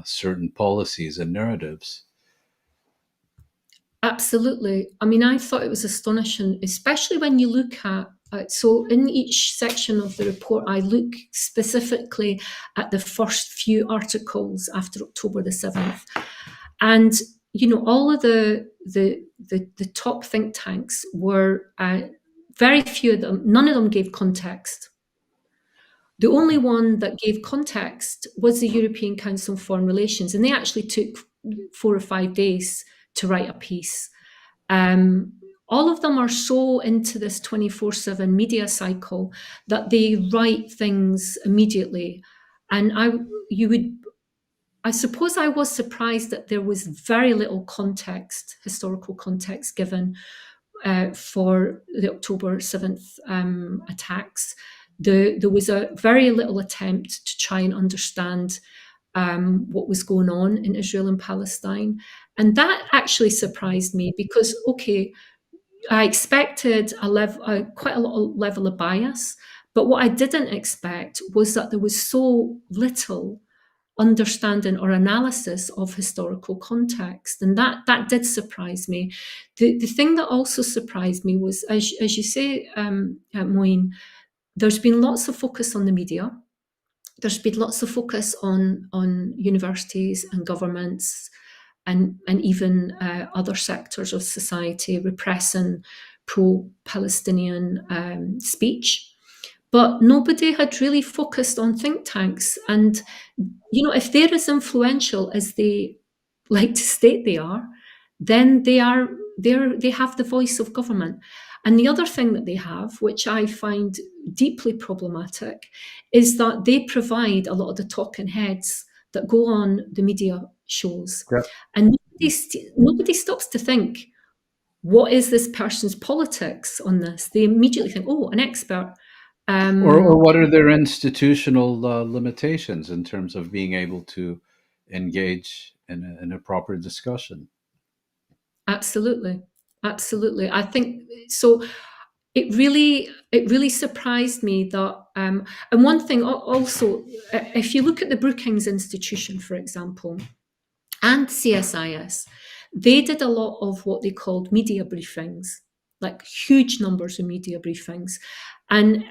certain policies and narratives. Absolutely. I mean, I thought it was astonishing, especially when you look at so in each section of the report, I look specifically at the first few articles after October the 7th. And, you know, all of the top think tanks were, very few of them, none of them gave context. The only one that gave context was the European Council on Foreign Relations, and they actually took 4 or 5 days to write a piece. All of them are so into this 24/7 media cycle that they write things immediately. And I suppose I was surprised that there was very little context, historical context given for the October 7th attacks. There was a very little attempt to try and understand what was going on in Israel and Palestine. And that actually surprised me because, okay, I expected quite a lot of level of bias, but what I didn't expect was that there was so little understanding or analysis of historical context, and that did surprise me. The thing that also surprised me was, as you say, Mouin, there's been lots of focus on the media. There's been lots of focus on universities and governments and even other sectors of society repressing pro-Palestinian speech. But nobody had really focused on think tanks. And, you know, if they're as influential as they like to state they are, then they have the voice of government. And the other thing that they have, which I find deeply problematic, is that they provide a lot of the talking heads that go on the media shows. Yeah. And nobody stops to think, what is this person's politics on this? They immediately think, oh, an expert. Or what are their institutional limitations in terms of being able to engage in a proper discussion? Absolutely. I think so. It really surprised me that, and one thing also, if you look at the Brookings Institution, for example, and CSIS, they did a lot of what they called media briefings, like huge numbers of media briefings, and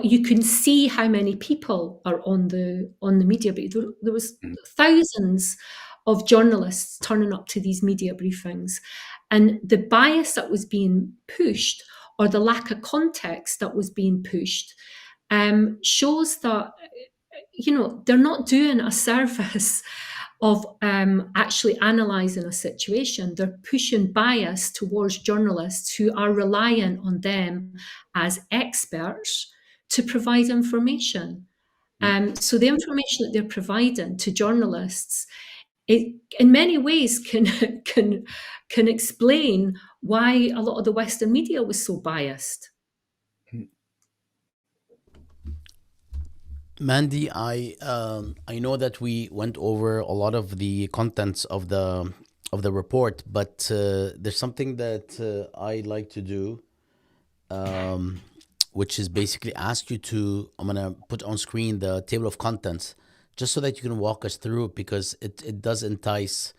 you can see how many people are on the media brief. There was thousands of journalists turning up to these media briefings, and the bias that was being pushed, or the lack of context that was being pushed, shows that, you know, they're not doing a service of actually analysing a situation. They're pushing bias towards journalists who are relying on them as experts to provide information. So the information that they're providing to journalists, it in many ways can explain why a lot of the Western media was so biased. Mandy, I know that we went over a lot of the contents of the report, but there's something that I like to do, which is basically ask you to. I'm gonna put on screen the table of contents just so that you can walk us through it, because it does entice.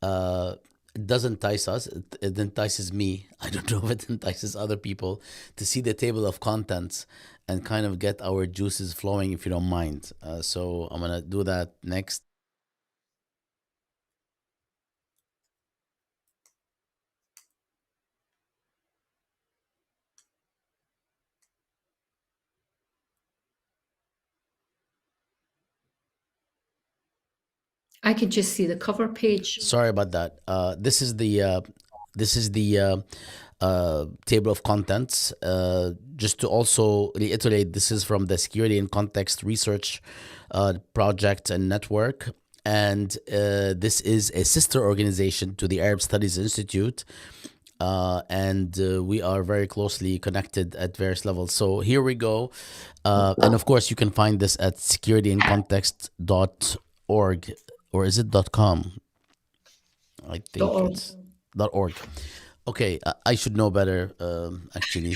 It does entice us. It entices me. I don't know if it entices other people to see the table of contents and kind of get our juices flowing, if you don't mind. So I'm gonna do that next. I could just see the cover page. Sorry about that. This is the table of contents. Just to also reiterate, this is from the Security in Context Research Project and Network, and this is a sister organization to the Arab Studies Institute. And we are very closely connected at various levels. So here we go. And of course, you can find this at securityincontext.org, or is it .com? I think .org. it's .org. Okay, I should know better, actually,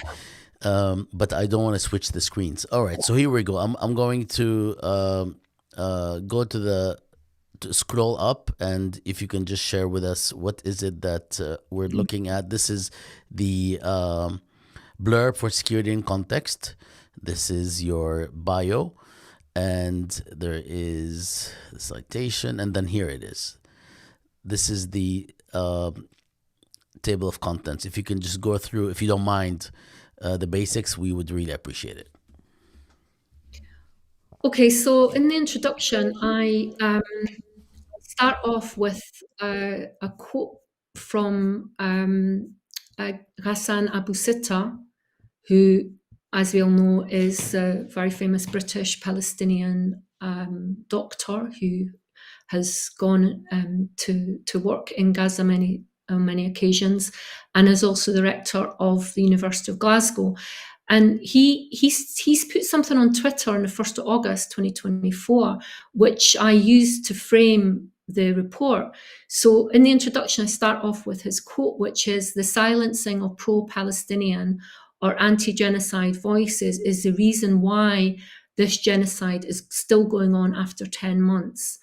but I don't want to switch the screens. All right, so here we go. I'm going to go to scroll up, and if you can just share with us what is it that we're looking at. This is the blurb for Security in Context. This is your bio, and there is the citation, and then here it is. This is the table of contents. If you can just go through, if you don't mind, the basics, we would really appreciate it. Okay, so in the introduction, I start off with a quote from Ghassan Abu Sitta, who, as we all know, is a very famous British Palestinian doctor who has gone to work in Gaza on many occasions, and is also the rector of the University of Glasgow. And he's put something on Twitter on the 1st of August 2024, which I used to frame the report. So in the introduction, I start off with his quote, which is, "The silencing of pro-Palestinian or anti-genocide voices is the reason why this genocide is still going on after 10 months.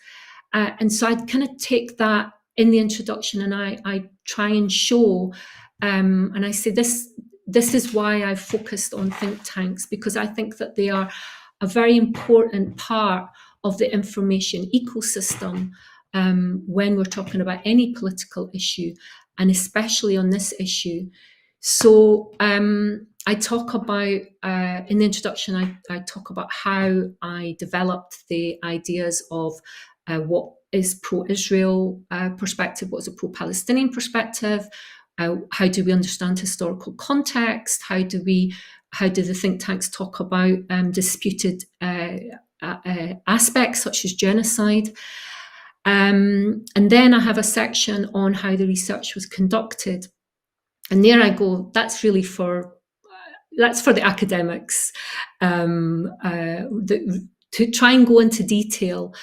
And so I kind of take that in the introduction, and I try and show, and I say this is why I focused on think tanks, because I think that they are a very important part of the information ecosystem when we're talking about any political issue, and especially on this issue. So I talk about, in the introduction, I talk about how I developed the ideas of what is pro-Israel perspective, what is a pro-Palestinian perspective, how do we understand historical context, how do the think tanks talk about disputed aspects such as genocide. And then I have a section on how the research was conducted. And there I go, that's really for the academics, to try and go into detail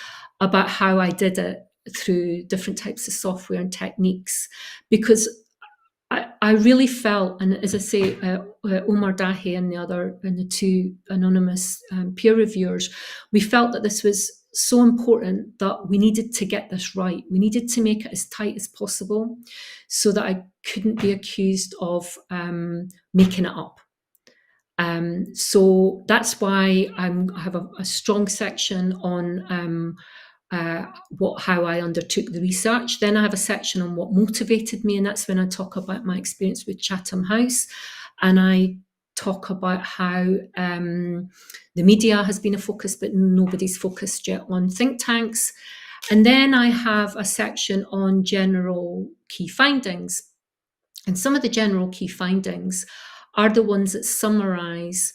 about how I did it through different types of software and techniques, because I really felt, and as I say, Omar Dahi and the two anonymous peer reviewers, we felt that this was so important that we needed to get this right. We needed to make it as tight as possible so that I couldn't be accused of making it up. So that's why I have a strong section on how I undertook the research. Then I have a section on what motivated me, and that's when I talk about my experience with Chatham House, and I talk about how the media has been a focus, but nobody's focused yet on think tanks. And then I have a section on general key findings. And some of the general key findings are the ones that summarize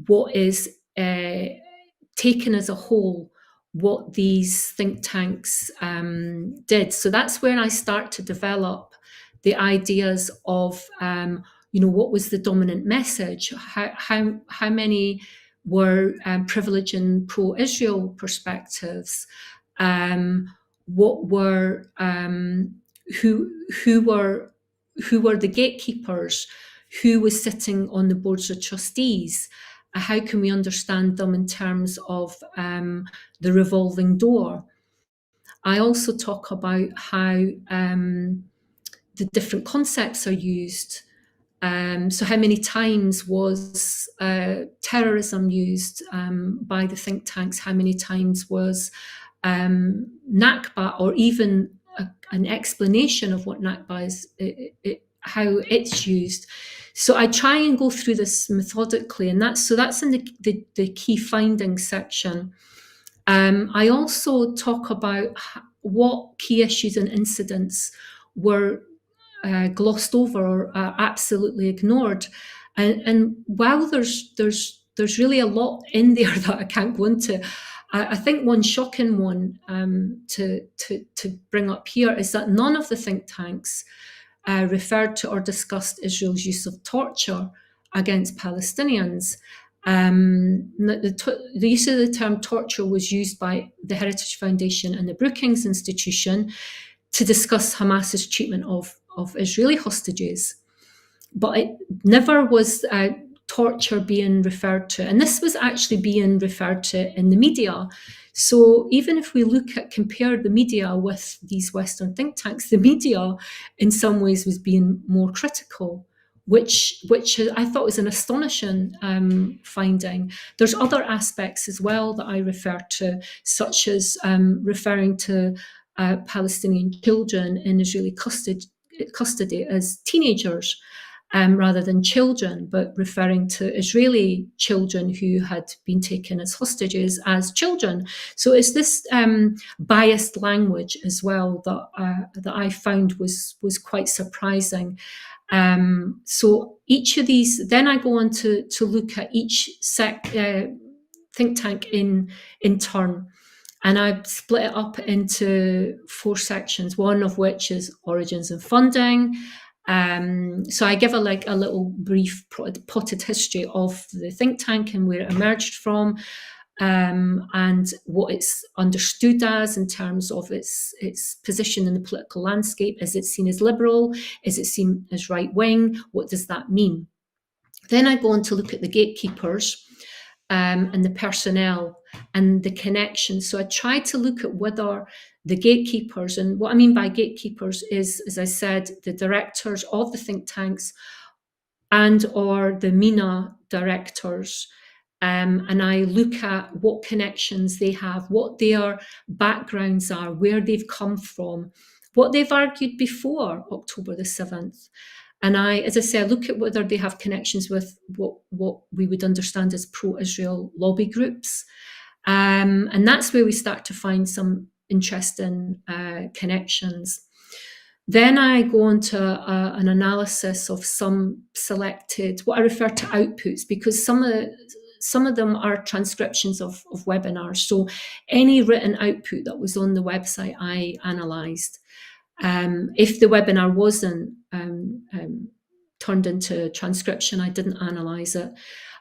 what is taken as a whole, what these think tanks did. So that's where I start to develop the ideas of, what was the dominant message? How many were privileged and pro-Israel perspectives? What were who were the gatekeepers? Who was sitting on the boards of trustees? how can we understand them in terms of the revolving door. I also talk about how the different concepts are used. So how many times was terrorism used by the think tanks? How many times was Nakba, or even an explanation of what Nakba is, how it's used? So I try and go through this methodically, and that's in the key findings section. I also talk about what key issues and incidents were glossed over or absolutely ignored, and while there's really a lot in there that I can't go into, I think one shocking one to bring up here is that none of the think tanks referred to or discussed Israel's use of torture against Palestinians. The use of the term torture was used by the Heritage Foundation and the Brookings Institution to discuss Hamas's treatment of Israeli hostages, but it never was torture being referred to, and this was actually being referred to in the media. So even if we compare the media with these Western think tanks, the media in some ways was being more critical, which I thought was an astonishing finding. There's other aspects as well that I refer to, such as referring to Palestinian children in Israeli custody as teenagers rather than children, but referring to Israeli children who had been taken as hostages as children. So it's this biased language as well that I found was quite surprising. So each of these, then I go on to look at each think tank in turn. And I split it up into 4 sections, one of which is origins and funding. So I give a little brief potted history of the think tank and where it emerged from, and what it's understood as in terms of its position in the political landscape. Is it seen as liberal? Is it seen as right-wing? What does that mean? Then I go on to look at the gatekeepers and the personnel and the connections. So I try to look at whether the gatekeepers, and what I mean by gatekeepers is, as I said, the directors of the think tanks and or the MENA directors. And I look at what connections they have, what their backgrounds are, where they've come from, what they've argued before October the 7th. And I, as I say, I look at whether they have connections with what we would understand as pro-Israel lobby groups. And that's where we start to find some interesting connections. Then I go on to an analysis of some selected, what I refer to outputs, because some of them are transcriptions of webinars. So any written output that was on the website, I analysed. If the webinar wasn't turned into transcription, I didn't analyse it.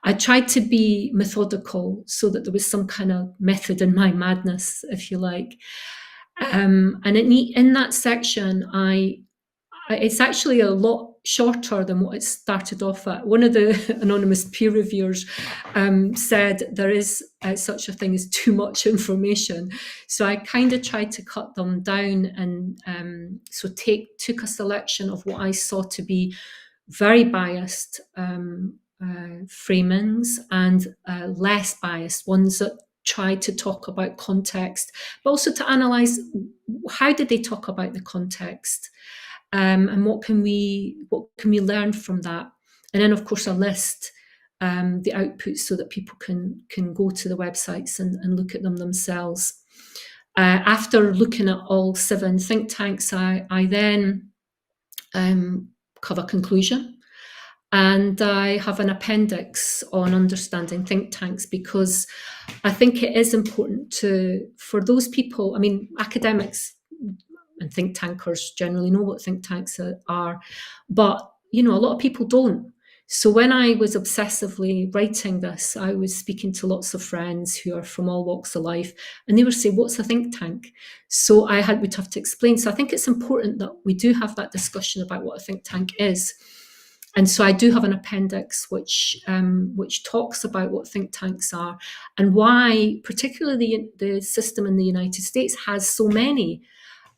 I tried to be methodical so that there was some kind of method in my madness, if you like. And in that section, it's actually a lot shorter than what it started off at. One of the anonymous peer reviewers said there is such a thing as too much information. So I kind of tried to cut them down, and so took a selection of what I saw to be very biased framings and less biased ones that try to talk about context, but also to analyse how did they talk about the context. And what can we learn from that? And then, of course, I list the outputs so that people can go to the websites and look at them themselves. After looking at all 7 think tanks, I then cover conclusion. And I have an appendix on understanding think tanks, because I think it is important for those people, I mean, academics and think tankers generally know what think tanks are, but a lot of people don't. So when I was obsessively writing this, I was speaking to lots of friends who are from all walks of life, and they would say, what's a think tank? So would have to explain. So I think it's important that we do have that discussion about what a think tank is. And so I do have an appendix which talks about what think tanks are and why, particularly the system in the United States has so many.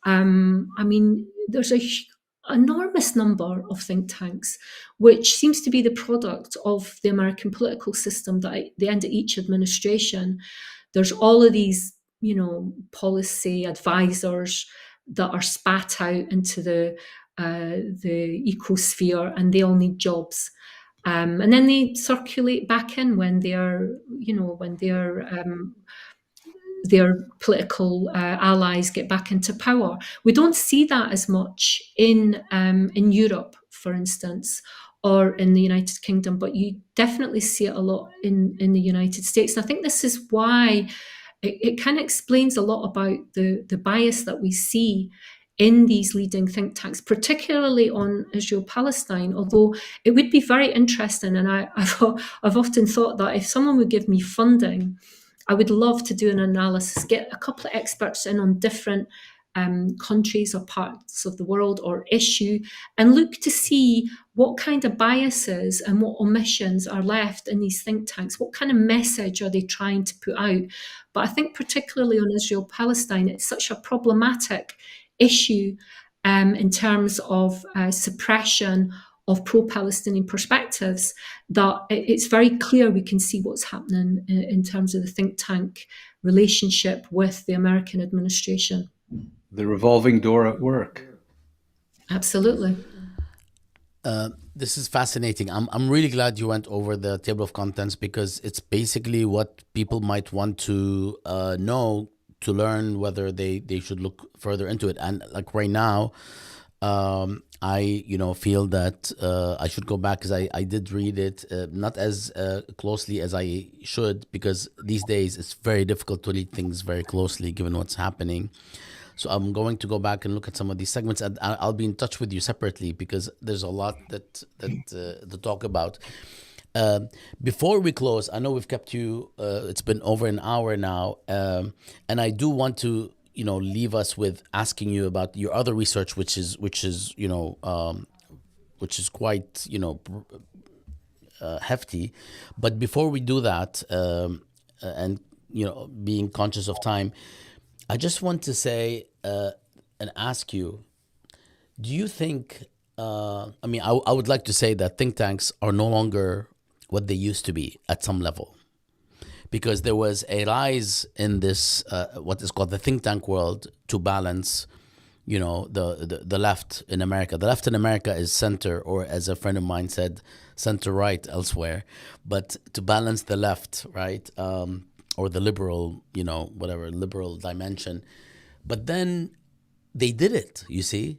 I mean, there's a enormous number of think tanks, which seems to be the product of the American political system that at the end of each administration, there's all of these, policy advisors that are spat out into the ecosphere, and they all need jobs. And then they circulate back in when their political allies get back into power. We don't see that as much in Europe, for instance, or in the United Kingdom, but you definitely see it a lot in the United States. And I think this is why it kind of explains a lot about the bias that we see in these leading think tanks, particularly on Israel-Palestine, although it would be very interesting. And I've often thought that if someone would give me funding, I would love to do an analysis, get a couple of experts in on different countries or parts of the world or issue, and look to see what kind of biases and what omissions are left in these think tanks. What kind of message are they trying to put out? But I think particularly on Israel-Palestine, it's such a problematic issue in terms of suppression of pro-Palestinian perspectives, that it's very clear we can see what's happening in terms of the think tank relationship with the American administration. The revolving door at work. Absolutely. This is fascinating. I'm really glad you went over the table of contents, because it's basically what people might want to know to learn whether they should look further into it. And like right now, I feel that I should go back, because I did read it, not as closely as I should, because these days it's very difficult to read things very closely given what's happening. So I'm going to go back and look at some of these segments, and I'll be in touch with you separately, because there's a lot that to talk about. Before we close, I know we've kept you, it's been over an hour now, and I do want to leave us with asking you about your other research, which is quite hefty. But before we do that, and being conscious of time, I just want to say and ask you: do you think? I would like to say that think tanks are no longer what they used to be at some level, because there was a rise in this what is called the think tank world to balance, the left in America. The left in America is center, or as a friend of mine said, center right elsewhere, but to balance the left, right, or the liberal, liberal dimension. But then they did it. You see,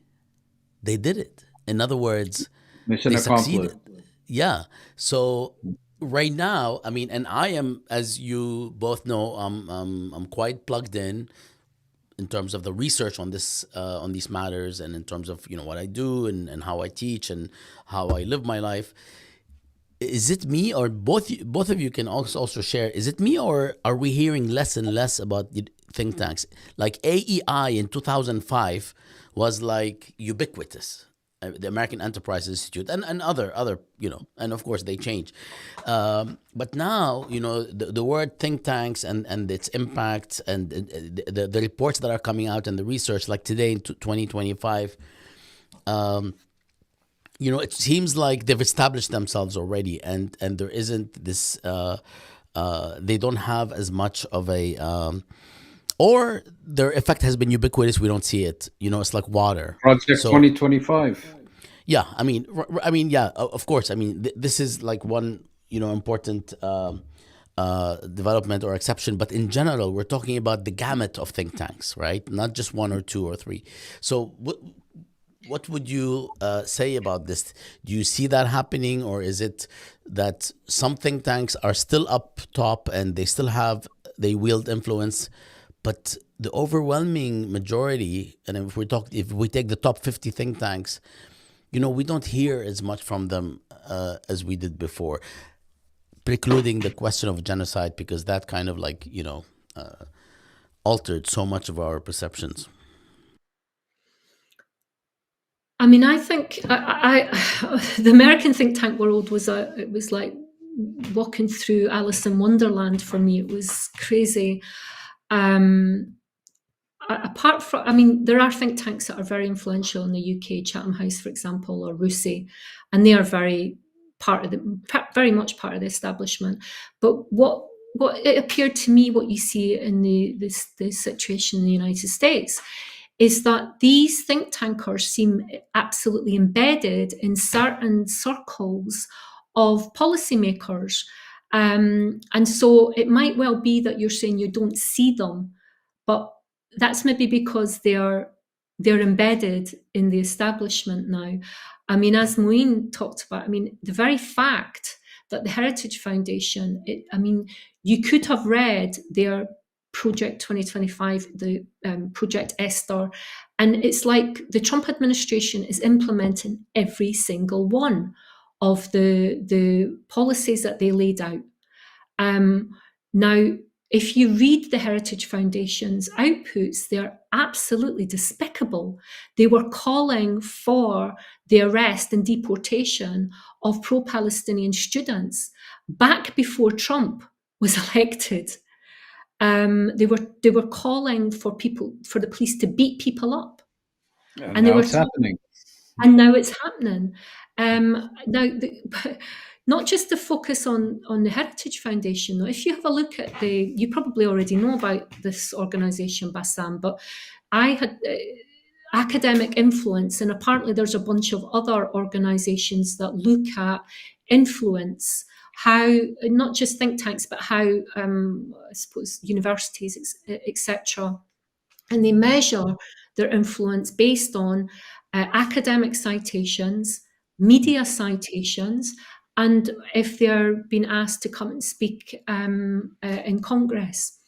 they did it. In other words, Mission they accomplished. succeeded. Yeah. So right now, and I am, as you both know, I'm quite plugged in terms of the research on this, on these matters, and in terms of what I do and how I teach and how I live my life. Is it me, or both of you can also share? Is it me, or are we hearing less and less about the think tanks? Like AEI in 2005 was like ubiquitous. The American Enterprise Institute and other and of course they change, but now the word think tanks and its impact and the reports that are coming out and the research, like today in 2025, it seems like they've established themselves already, and there isn't this they don't have as much of a or their effect has been ubiquitous. We don't see it. It's like water. Project 2025. Yeah, yeah, of course. This is like one, important development or exception. But in general, we're talking about the gamut of think tanks, right? Not just one or two or three. So what would you say about this? Do you see that happening, or is it that some think tanks are still up top and they wield influence, but the overwhelming majority, and if we take the top 50 think tanks, we don't hear as much from them as we did before, precluding the question of genocide, because that kind of altered so much of our perceptions. I mean, I think the American think tank world was like walking through Alice in Wonderland for me. It was crazy. Apart from, I mean, there are think tanks that are very influential in the UK, Chatham House, for example, or RUSI, and they are very very much part of the establishment. But what it appeared to me, what you see in the situation in the United States, is that these think tankers seem absolutely embedded in certain circles of policymakers. And so it might well be that you're saying you don't see them, but that's maybe because they're embedded in the establishment now. I mean, as Mouin talked about, I mean, the very fact that the Heritage Foundation, I mean, you could have read their Project 2025, the Project Esther, and it's like the Trump administration is implementing every single one of the policies that they laid out. Now, if you read the Heritage Foundation's outputs, they're absolutely despicable. They were calling for the arrest and deportation of pro-Palestinian students back before Trump was elected. They were calling for the police to beat people up, and now it's happening. And now it's happening. Not just to focus on the Heritage Foundation, though. If you have a look at you probably already know about this organisation, Bassam, but I had academic influence, and apparently there's a bunch of other organisations that look at influence, how not just think tanks, but how I suppose universities, etc., and they measure their influence based on academic citations, media citations, and if they're being asked to come and speak in Congress.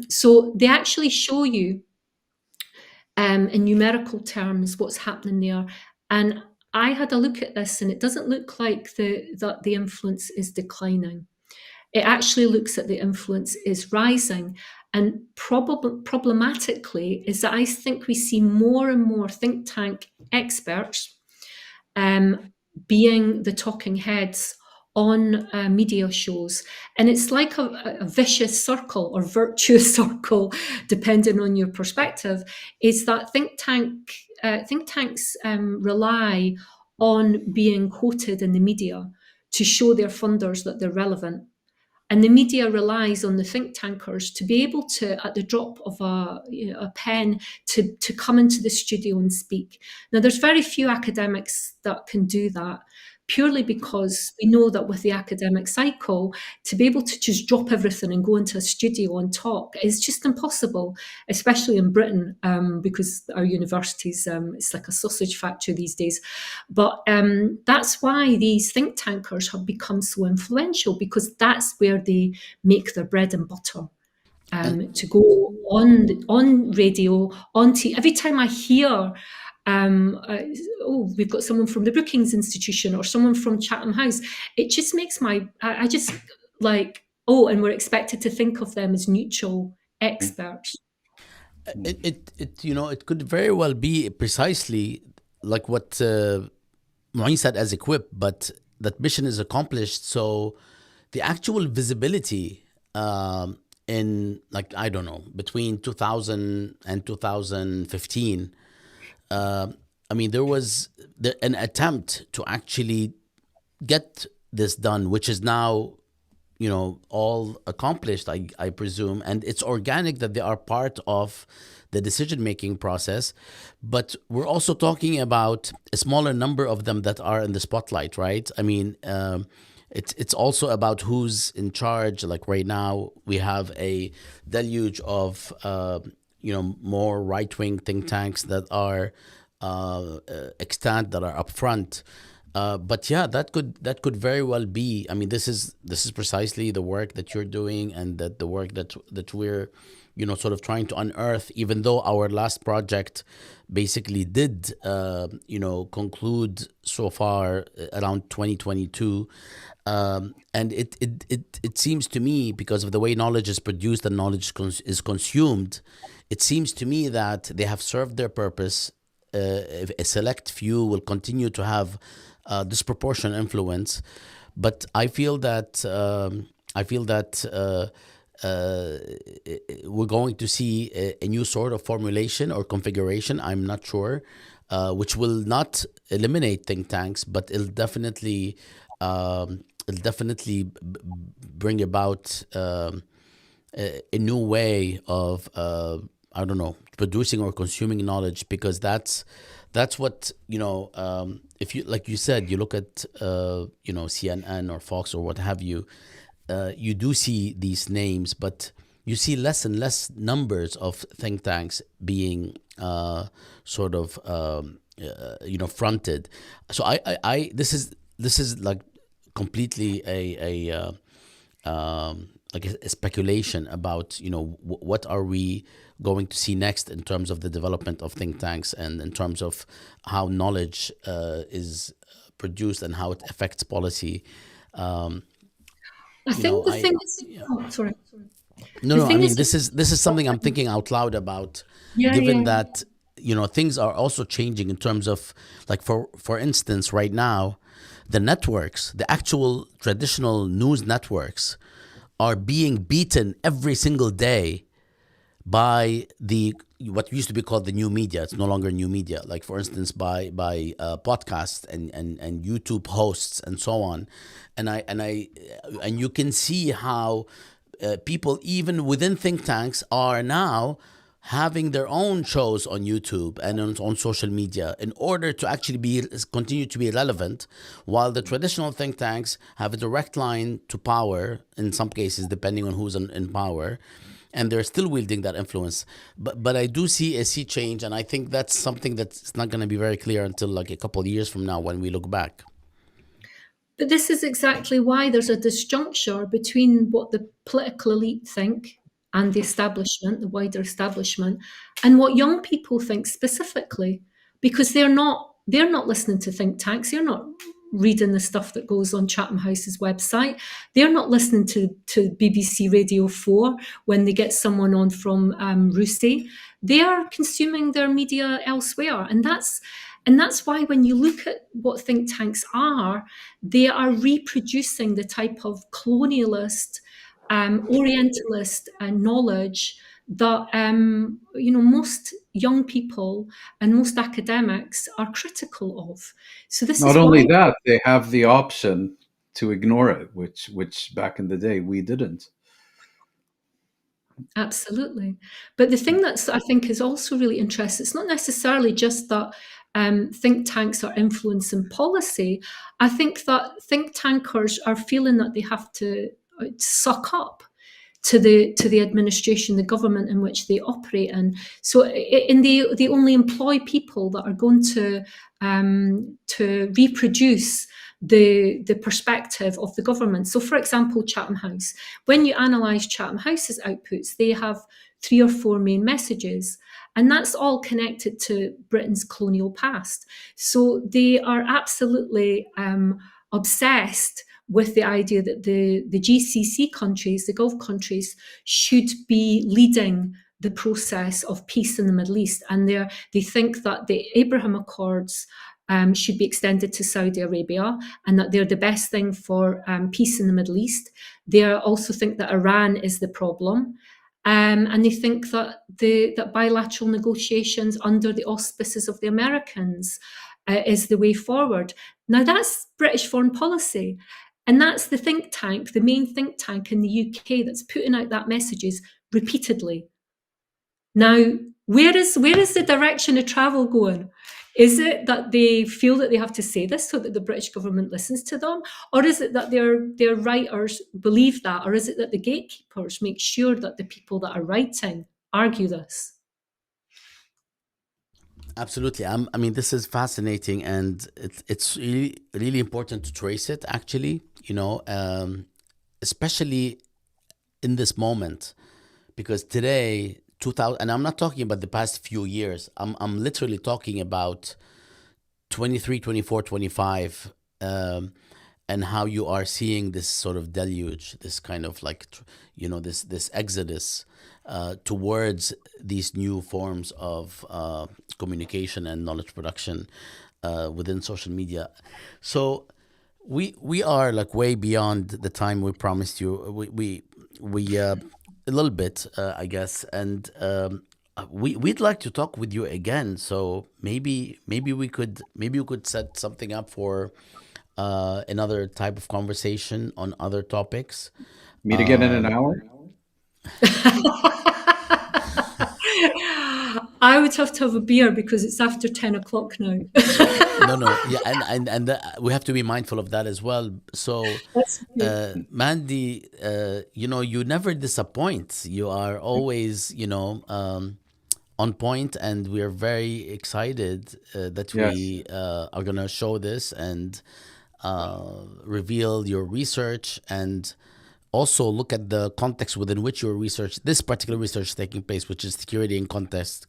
So they actually show you in numerical terms what's happening there. And I had a look at this, and it doesn't look like that the influence is declining. It actually looks at the influence is rising. And problematically is that I think we see more and more think tank experts being the talking heads on media shows. And it's like a vicious circle or virtuous circle, depending on your perspective, is that think tanks rely on being quoted in the media to show their funders that they're relevant. And the media relies on the think tankers to be able to, at the drop of a pen, to come into the studio and speak. Now, there's very few academics that can do that, purely because we know that with the academic cycle, to be able to just drop everything and go into a studio and talk is just impossible, especially in Britain, because our universities, it's like a sausage factory these days. But that's why these think tankers have become so influential, because that's where they make their bread and butter. To go on radio, on TV. Every time I hear, we've got someone from the Brookings Institution or someone from Chatham House, it just makes I just like, and we're expected to think of them as neutral experts. It could very well be precisely like what Mouin said as equip, but that mission is accomplished. So the actual visibility in, like, I don't know, between 2000 and 2015, I mean, there was an attempt to actually get this done, which is now, all accomplished, I presume. And it's organic that they are part of the decision-making process. But we're also talking about a smaller number of them that are in the spotlight, right? I mean, it's also about who's in charge. Like right now, we have a deluge of, more right-wing think tanks that are extant, that are up front. But yeah, that could very well be. I mean, this is precisely the work that you're doing, and that the work that we're, sort of trying to unearth. Even though our last project basically did, conclude so far around 2022, and it seems to me, because of the way knowledge is produced and knowledge is consumed, it seems to me that they have served their purpose. a select few will continue to have disproportionate influence. But I feel that we're going to see a new sort of formulation or configuration. I'm not sure, which will not eliminate think tanks, but it'll definitely bring about a new way of I don't know, producing or consuming knowledge, because that's what, if you, like you said, you look at CNN or Fox or what have you, you do see these names, but you see less and less numbers of think tanks being sort of fronted. So I this is like completely like a speculation about what are we going to see next in terms of the development of think tanks, and in terms of how knowledge is produced and how it affects policy. I think the thing is, sorry. No, I mean, this is something I'm thinking out loud about, given that things are also changing in terms of, like, for instance, right now, the networks, the actual traditional news networks, are being beaten every single day by what used to be called the new media. It's no longer new media. Like, for instance, by podcasts and YouTube hosts and so on, and you can see how people even within think tanks are now having their own shows on YouTube and on social media in order to actually continue to be relevant, while the traditional think tanks have a direct line to power in some cases, depending on who's in power, and they're still wielding that influence. But I do see a sea change, and I think that's something that's not going to be very clear until like a couple of years from now when we look back. But this is exactly why there's a disjuncture between what the political elite think and the establishment, the wider establishment, and what young people think specifically, because they're not listening to think tanks. They're not reading the stuff that goes on Chatham House's website. They're not listening to BBC Radio 4 when they get someone on from Russie. They are consuming their media elsewhere, and that's why when you look at what think tanks are, they are reproducing the type of colonialist, Orientalist knowledge that most young people and most academics are critical of. So this Not is only why that, they have the option to ignore it, which back in the day we didn't. Absolutely. But the thing that's, I think, is also really interesting, it's not necessarily just that think tanks are influencing policy. I think that think tankers are feeling that they have to suck up to the administration, the government in which they operate in. So they only employ people that are going to reproduce the perspective of the government. So, for example, Chatham House. When you analyse Chatham House's outputs, they have 3 or 4 main messages, and that's all connected to Britain's colonial past. So they are absolutely obsessed with the idea that the GCC countries, the Gulf countries, should be leading the process of peace in the Middle East. And they think that the Abraham Accords should be extended to Saudi Arabia, and that they're the best thing for peace in the Middle East. They also think that Iran is the problem. And they think that that bilateral negotiations under the auspices of the Americans is the way forward. Now, that's British foreign policy. And that's the think tank, the main think tank in the UK that's putting out that messages repeatedly. Now, where is the direction of travel going? Is it that they feel that they have to say this so that the British government listens to them? Or is it that their writers believe that? Or is it that the gatekeepers make sure that the people that are writing argue this? Absolutely. I mean, this is fascinating, and it's really, really important to trace it, actually, especially in this moment, because today, 2000, and I'm not talking about the past few years, I'm literally talking about 23, 24, 25, and how you are seeing this sort of deluge, this kind of like, this exodus towards these new forms of communication and knowledge production within social media. So we are like way beyond the time we promised you. We a little bit, I guess, and we'd like to talk with you again. So maybe we could set something up for another type of conversation on other topics. Meet again in an hour. I would have to have a beer because it's after 10 o'clock now. No, no, yeah, and we have to be mindful of that as well. So, That's okay. Mandy, you never disappoint. You are always, on point, and we are very excited that Yes. we are gonna show this and reveal your research and also look at the context within which your research, this particular research is taking place, which is security in context,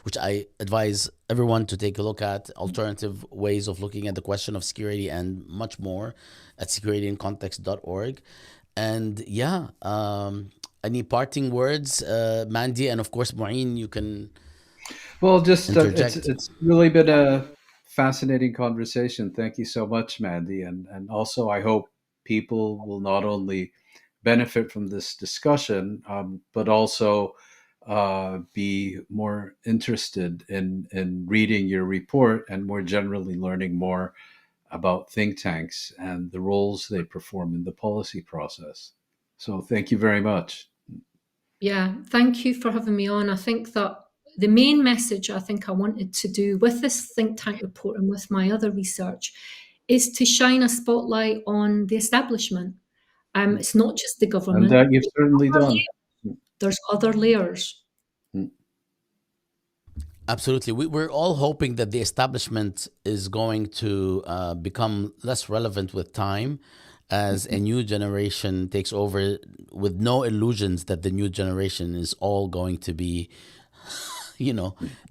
which I advise everyone to take a look at, alternative ways of looking at the question of security and much more at securityincontext.org. And yeah, any parting words, Mandy, and of course, Mouin, you can Well, just interject. it's really been a fascinating conversation. Thank you so much, Mandy, and also I hope people will not only benefit from this discussion, but also be more interested in reading your report and more generally learning more about think tanks and the roles they perform in the policy process. So, thank you very much. Yeah, thank you for having me on. I think that the main message I think I wanted to do with this think tank report and with my other research is to shine a spotlight on the establishment. It's not just the And government. you've certainly done. There's other layers. Absolutely. We're all hoping that the establishment is going to become less relevant with time as a new generation takes over, with no illusions that the new generation is all going to be,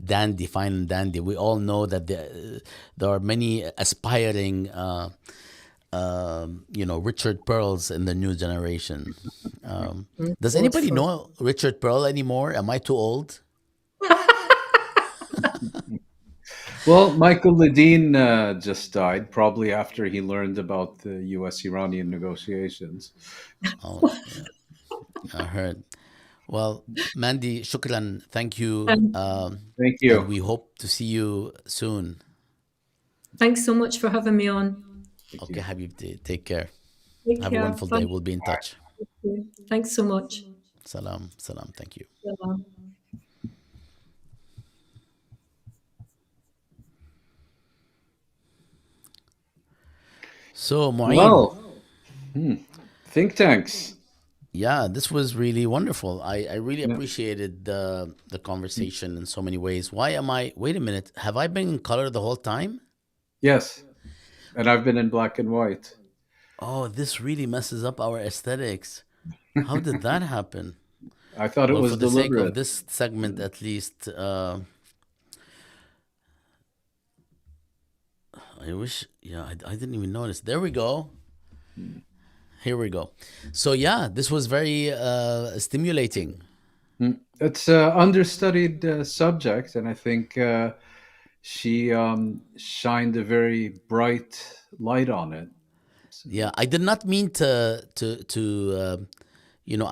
dandy, fine and dandy. We all know that there are many aspiring, Richard Pearls in the new generation. Does God anybody for know Richard Pearl anymore? Am I too old? Well, Michael Ledeen just died, probably after he learned about the U.S. Iranian negotiations. Oh, yeah, I heard. Well, Mandy, shukran. Thank you. um, Thank And you. we hope to see you soon. Thanks so much for having me on. Thank Okay, you. Habibti. Take care. Take Have a care. wonderful day. Thank We'll be in touch. you. Thanks so much. Salam. Salam. Thank you. Yeah. So, Mu'in, Well, hmm, think tanks. yeah, this was really wonderful. I really Yeah. appreciated the conversation in so many ways. Why am I, wait a minute, have I been in color the whole time? Yes, and I've been in black and white. Oh, this really messes up our aesthetics. How did that happen? I thought it Well, for was the sake of deliberate. this segment, at least, I wish, yeah, I didn't even notice. There we go. Here we go. So, yeah, this was very stimulating. It's an understudied subject, and I think she shined a very bright light on it. Yeah, So, I did not mean I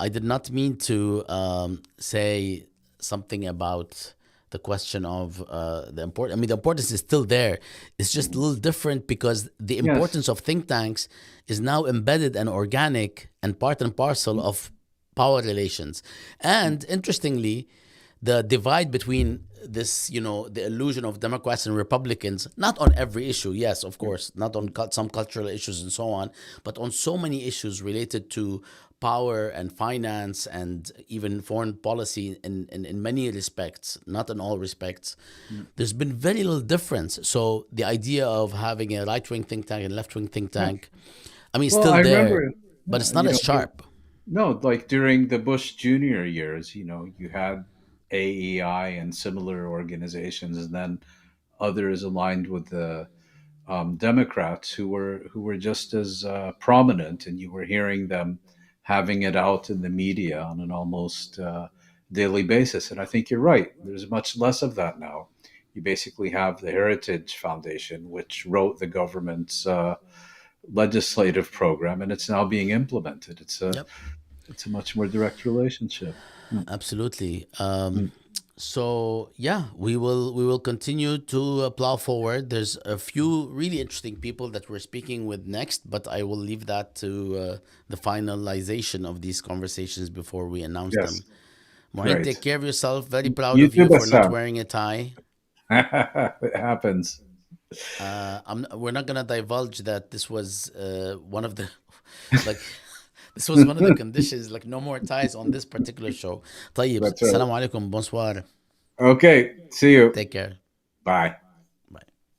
did not mean to say something about the question of the important. I mean, the importance is still there. It's just a little different because the yes. importance of think tanks is now embedded and organic and part and parcel of power relations. And interestingly, the divide between this, the illusion of Democrats and Republicans, not on every issue, yes, of course, not on some cultural issues and so on, but on so many issues related to power and finance and even foreign policy in many respects, not in all respects, there's been very little difference. So the idea of having a right wing think tank and left wing think Yeah. tank, I mean, Well, still I there, remember, but it's yeah, not as sharp. no, like during the Bush Junior years, you had AEI and similar organizations, and then others aligned with the Democrats who were just as prominent, and you were hearing them having it out in the media on an almost daily basis. And I think you're right. There's much less of that now. You basically have the Heritage Foundation, which wrote the government's legislative program, and it's now being implemented. Yep. It's a much more direct relationship. Mm. Absolutely. Mm. So yeah, we will continue to plow forward. There's a few really interesting people that we're speaking with next, but I will leave that to the finalization of these conversations before we announce Yes, them. Maureen, take great. care of yourself. Very proud You of too, you for not Bassam. wearing a tie. It happens. We're not gonna divulge that this was one of the like this was one of the conditions. Like no more ties on this particular show. طيب, That's right. السلام عليكم. Bonsoir. Okay, see you. Take care. Bye.